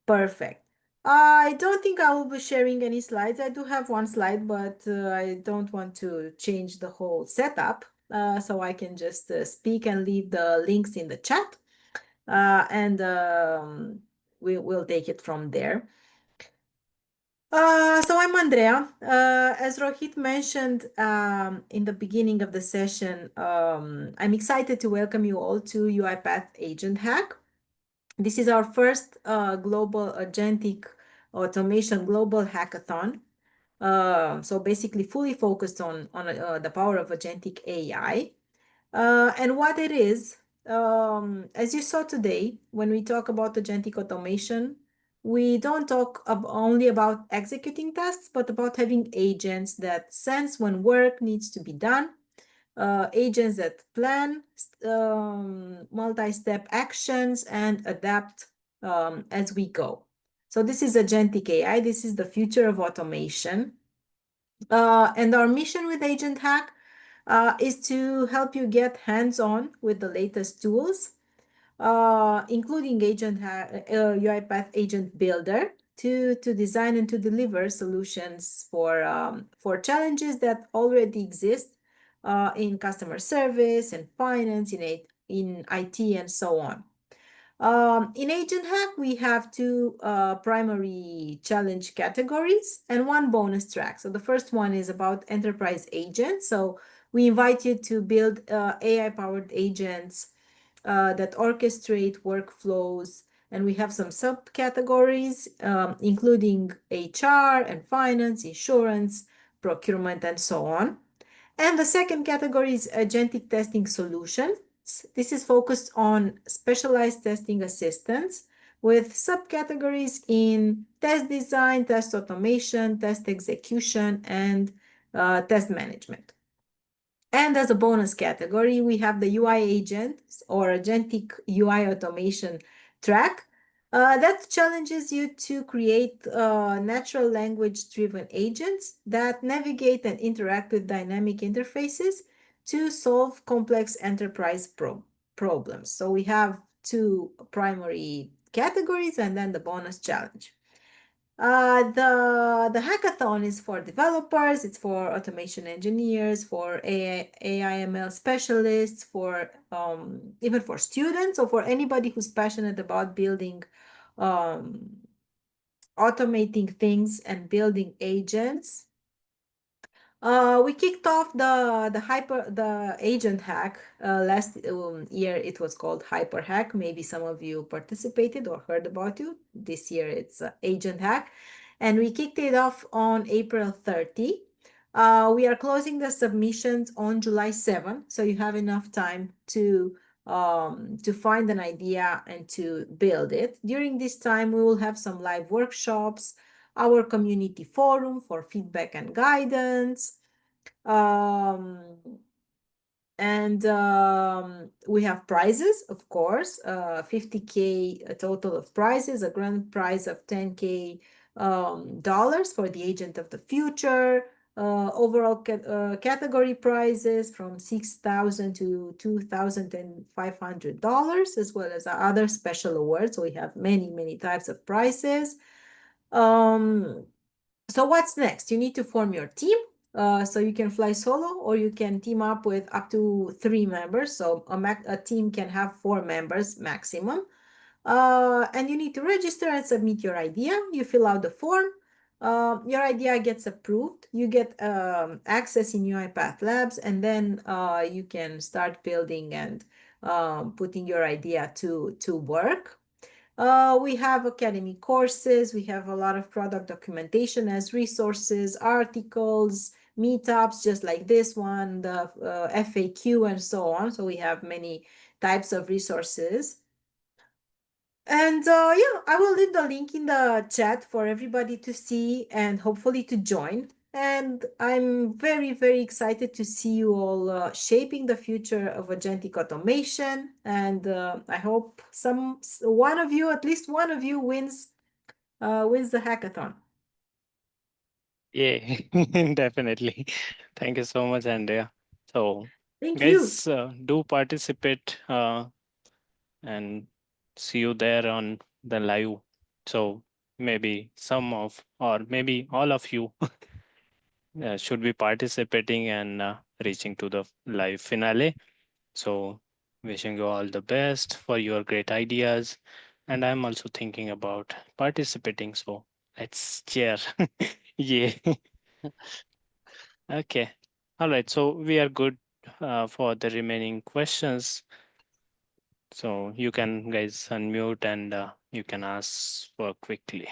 perfect. I don't think I will be sharing any slides. I do have one slide, but I don't want to change the whole setup. So I can just speak and leave the links in the chat, and we'll take it from there. So I'm Andrea. As Rohit mentioned in the beginning of the session, I'm excited to welcome you all to UiPath Agent Hack. This is our first global agentic automation global hackathon. So basically fully focused on the power of agentic AI. And what it is, as you saw today, when we talk about agentic automation, we don't talk only about executing tasks, but about having agents that sense when work needs to be done, agents that plan multi-step actions and adapt as we go. So this is agentic AI. This is the future of automation. And our mission with Agent Hack is to help you get hands-on with the latest tools, including UiPath Agent Builder to design and to deliver solutions for challenges that already exist in customer service and finance, in IT, and so on. In Agent Hack, we have two primary challenge categories and one bonus track. So the first one is about enterprise agents. So we invite you to build AI-powered agents that orchestrate workflows. And we have some subcategories, including HR and finance, insurance, procurement, and so on. And the second category is agentic testing solutions. This is focused on specialized testing assistance with subcategories in test design, test automation, test execution, and test management. And as a bonus category, we have the UI agents or agentic UI automation track that challenges you to create natural language-driven agents that navigate and interact with dynamic interfaces to solve complex enterprise problems. So we have two primary categories and then the bonus challenge. The hackathon is for developers, it's for automation engineers, for AI ML specialists, for even for students, or for anybody who's passionate about building, automating things and building agents. We kicked off the agent hack last year. It was called Hyper Hack. Maybe some of you participated or heard about it. This year it's agent hack, and we kicked it off on April 30. We are closing the submissions on July 7, so you have enough time to find an idea and to build it. During this time, we will have some live workshops, our community forum for feedback and guidance. And we have prizes, of course, 50K a total of prizes, a grand prize of 10K dollars for the agent of the future, overall category prizes from $6,000 to $2,500, as well as other special awards. So we have many types of prizes. So what's next? You need to form your team. So you can fly solo or you can team up with up to 3 members. So a team can have 4 members maximum. And you need to register and submit your idea. You fill out the form. Your idea gets approved. You get access in UiPath Labs, and then you can start building and putting your idea to work. We have academic courses. We have a lot of product documentation as resources, articles, meetups just like this one, the FAQ, and so on. So we have many types of resources. And yeah, I will leave the link in the chat for everybody to see and hopefully to join. And I'm very, very excited to see you all shaping the future of agentic automation. And I hope one of you, at least one of you, wins the hackathon. Yeah, definitely. Thank you so much, Andrea. So, Thank you. guys, do participate and see you there on the live. So, maybe some of, or maybe all of you should be participating and reaching to the live finale. So, wishing you all the best for your great ideas. And I'm also thinking about participating. So, let's cheer. Yeah. Okay. All right. So we are good for the remaining questions. So you can guys unmute and you can ask for quickly.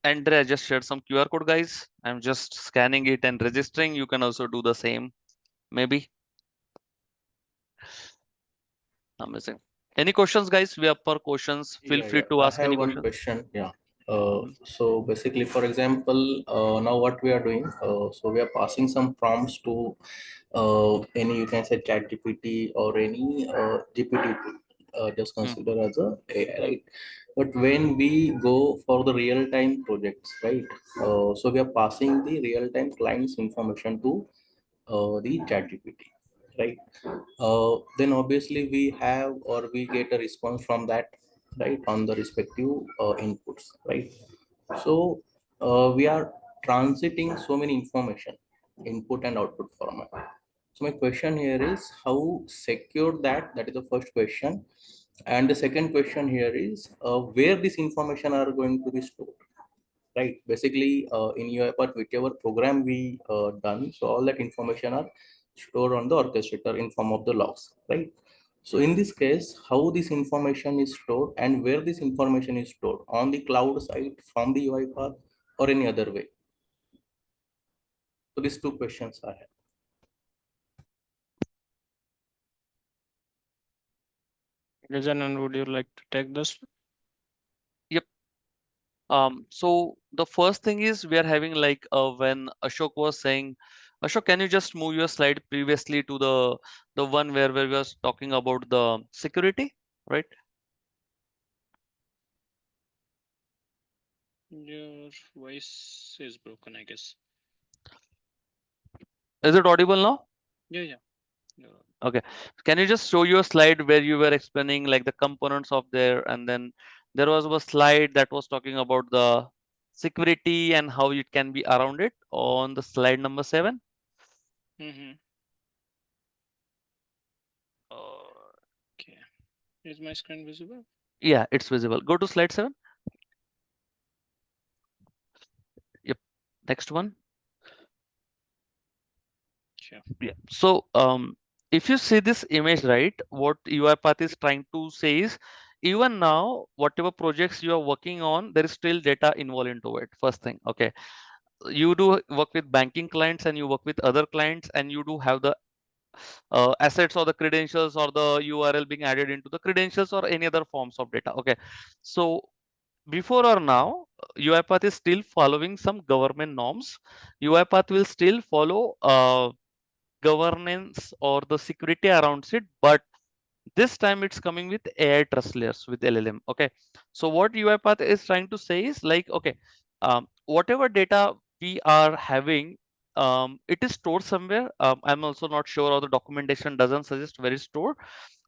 Andre, I just shared some QR code, guys. I'm just scanning it and registering. You can also do the same, maybe. Amazing. Any questions, guys? We have per questions. Feel Yeah, free yeah. to I ask have any one question. question. Yeah. Mhm. So basically, for example, now what we are doing, so we are passing some prompts to any, you can say, chat GPT or any GPT, just Mm, consider as a AI, mm, right? But when we go for the real time projects, right? So we are passing the real time clients information to the chat GPT, right? Then obviously we have or we get a response from that, right, on the respective inputs, right? So we are transiting so many information, input and output format. So my question here is how secure that is the first question. And the second question here is where this information are going to be stored, right? Basically, in UiPath, whichever program we done, so all that information are stored on the orchestrator in form of the logs, right? So in this case, how this information is stored and where this information is stored on the cloud side from the UiPath or any other way. So these two questions I have. Gajanan, would you like to take this? Yep. So the first thing is we are having like when Ashok was saying, Ashok, can you just move your slide previously to the one where we was talking about the security, right? Your voice is broken, I guess. Is it audible now? Yeah, yeah. Yeah. Okay. Can you just show your slide where you were explaining like the components of there, and then there was a slide that was talking about the security and how it can be around it on the slide number 7. Mm-hmm. Okay. Is my screen visible? Yeah, it's visible. Go to slide 7. Yep. Next one. Sure. Yeah. So if you see this image, right, what UiPath is trying to say is even now, whatever projects you are working on, there is still data involved into it. First thing, okay. You do work with banking clients and you work with other clients, and you do have the assets or the credentials or the URL being added into the credentials or any other forms of data. Okay. So before or now, UiPath is still following some government norms. UiPath will still follow governance or the security around it, but this time it's coming with AI trust layers with LLM. Okay, so what UiPath is trying to say is like, okay, whatever data we are having, it is stored somewhere. I'm also not sure, or the documentation doesn't suggest where it's stored,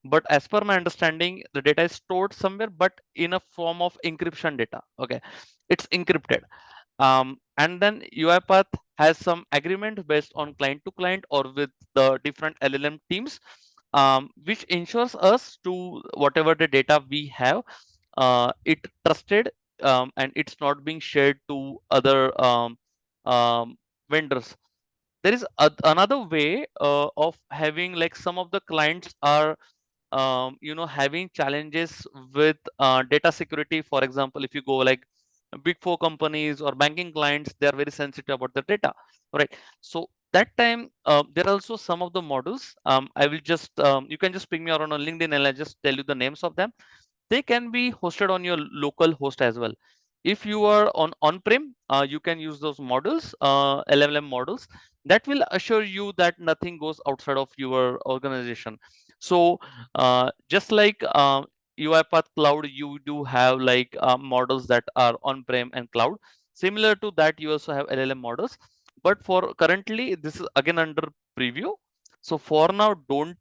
but as per my understanding, the data is stored somewhere, but in a form of encryption data. Okay, it's encrypted. And then UiPath has some agreement based on client to client or with the different LLM teams, which ensures us to whatever the data we have, it trusted, and it's not being shared to other vendors. There is another way of having, like, some of the clients are having challenges with data security. For example, if you go like big four companies or banking clients, they are very sensitive about the data, right? So that time there are also some of the models. I will just you can just ping me around on LinkedIn and I'll just tell you the names of them. They can be hosted on your local host as well. If you are on-prem, you can use those models, LLM models, that will assure you that nothing goes outside of your organization. So just like UiPath cloud, you do have like models that are on-prem and cloud. Similar to that, you also have LLM models, but for currently this is again under preview. So for now, don't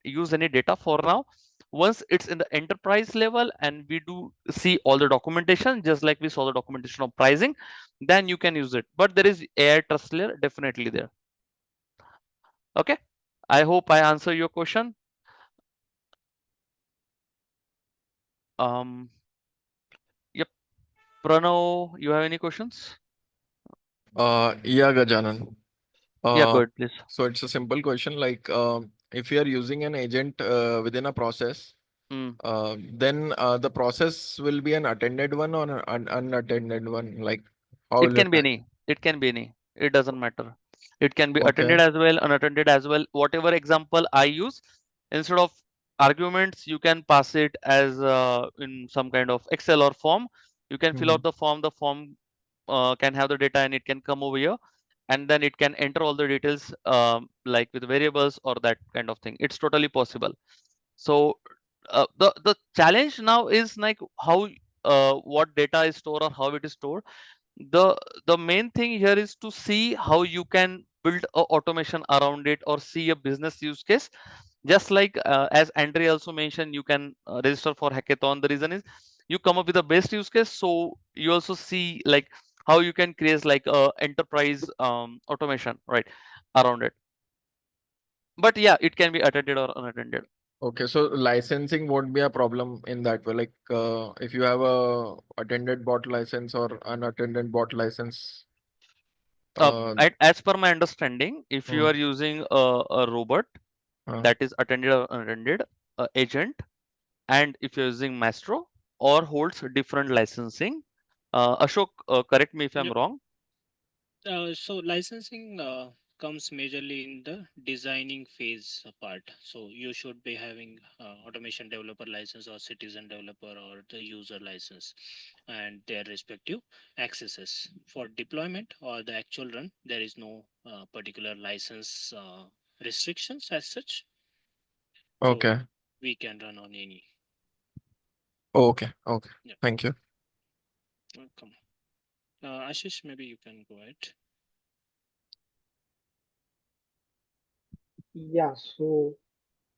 use any data for now. Once it's in the enterprise level and we do see all the documentation, just like we saw the documentation of pricing, then you can use it. But there is AI trust layer definitely there. Okay, I hope I answer your question. um yep, Pranav, you have any questions? Yeah, Gajanan. Yeah, Uh, go ahead, please. so it's a simple question like if you are using an agent within a process, Mm. then the process will be an attended one or an unattended one. Like how It will it? can be any. It can be any. It doesn't matter. It can be Okay. attended as well, unattended as well. Whatever example I use, instead of arguments, you can pass it as in some kind of Excel or form. You can fill Hmm. out the form. The form can have the data and it can come over here, and then it can enter all the details like with variables or that kind of thing. It's totally possible. So the challenge now is like how what data is stored or how it is stored. The main thing here is to see how you can build a automation around it or see a business use case. Just like as Andre also mentioned, you can register for hackathon. The reason is you come up with the best use case, so you also see like how you can create like a enterprise automation right around it. But yeah, it can be attended or unattended. Okay, so licensing won't be a problem in that way. Like if you have a attended bot license or unattended bot license. Uh, As per my understanding, if you hmm, are using a robot uh, that is attended or unattended, agent, and if you're using Mastro or holds different licensing, Ashok, correct me if I'm Yep. wrong. So licensing comes majorly in the designing phase part. So you should be having automation developer license or citizen developer or the user license and their respective accesses. For deployment or the actual run, there is no particular license restrictions as such. So okay. we can run on any. Okay. Okay. Yeah, Thank you. welcome. Ashish, maybe you can go ahead. Yeah, so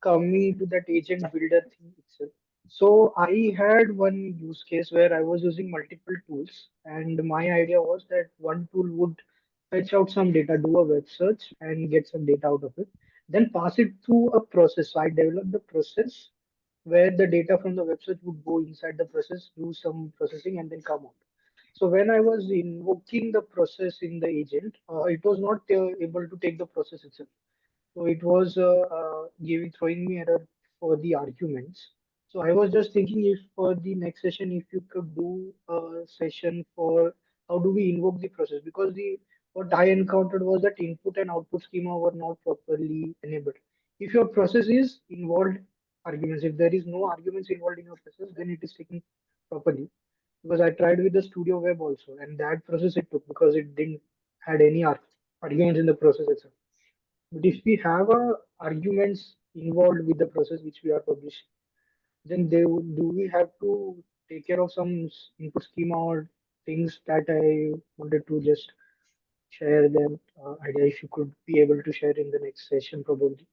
coming to that agent builder thing itself. So I had one use case where I was using multiple tools, and my idea was that one tool would fetch out some data, do a web search, and get some data out of it, then pass it through a process. So I developed the process where the data from the website would go inside the process, do some processing, and then come out. So when I was invoking the process in the agent, it was not able to take the process itself. So it was giving throwing me error for the arguments. So I was just thinking if for the next session, if you could do a session for how do we invoke the process, because the what I encountered was that input and output schema were not properly enabled. If your process is involved arguments, if there is no arguments involved in your process, then it is taken properly. Because I tried with the Studio Web also, and that process it took because it didn't had any arguments in the process itself. But if we have arguments involved with the process which we are publishing, then do we have to take care of some input schema or things that I wanted to just share them idea if you could be able to share in the next session probably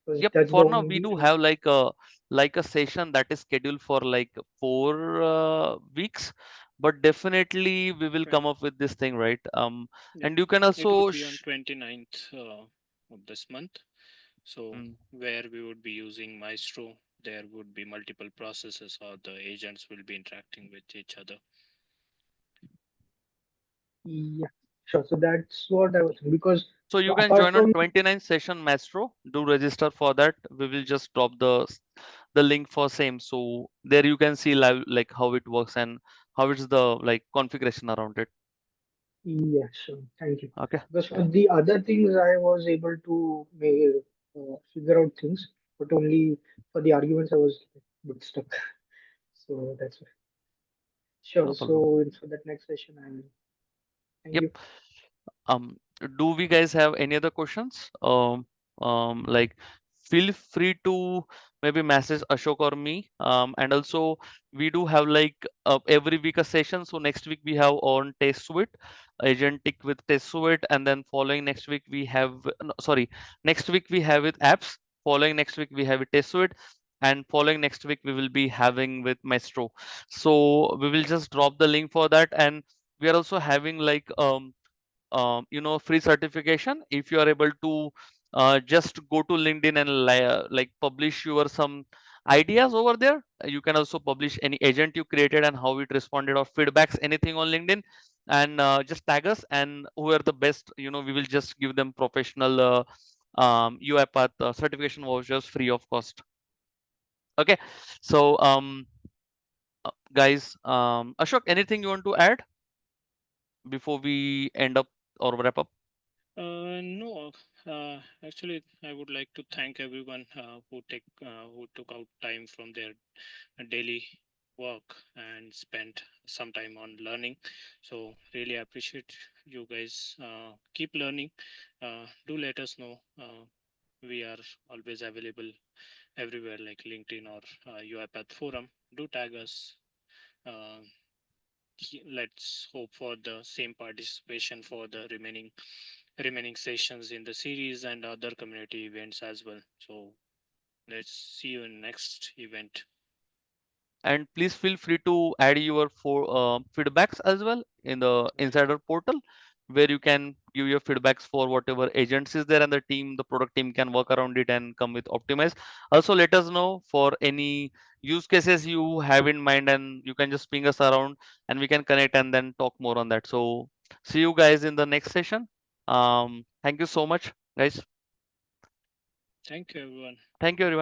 because Yep, that's the for now we only do have like a session that is scheduled for like 4 weeks, but definitely we will Right. come up with this thing, right? Yeah, And you can it also would be on 29th of this month. So mm, where we would be using Maestro, there would be multiple processes or the agents will be interacting with each other. yeah sure. So that's what I was thinking because so so you can apart join on from 29th session Maestro. Do register for that. We will just drop the link for same. So there you can see live like how it works and how is the like configuration around it. Yeah, sure. Thank you. Okay. Because for Yeah. the other things, I was able to figure out things, but only for the arguments, I was a bit stuck. So that's why. Sure. No problem. So for that next session, I will. Thank Yep. you. Um, do we guys have any other questions? Like feel free to maybe message Ashok or me. And also we do have like every week a session. So next week we have on test suite, agentic with test suite, and then following next week we have no, sorry, next week we have with apps. Following next week we have with test suite, and following next week we will be having with Maestro. So we will just drop the link for that, and we are also having like free certification if you are able to just go to LinkedIn and like publish your some ideas over there. You can also publish any agent you created and how it responded or feedbacks anything on LinkedIn, and just tag us, and who are the best, we will just give them professional UiPath certification vouchers free of cost. Okay. So guys, Ashok, anything you want to add before we end up or wrap up? No, actually, I would like to thank everyone who took out time from their daily work and spent some time on learning. So really appreciate you guys. Keep learning. Do let us know. We are always available everywhere, like LinkedIn or UiPath forum. Do tag us. Uh, let's hope for the same participation for the remaining sessions in the series and other community events as well. So let's see you in next event. And please feel free to add your feedbacks as well in the Right. insider portal, where you can give your feedbacks for whatever agents is there, and the product team can work around it and come with optimize. Also let us know for any use cases you have in mind, and you can just ping us around and we can connect and then talk more on that. So see you guys in the next session. Thank you so much guys. Thank you, everyone. Thank you everyone.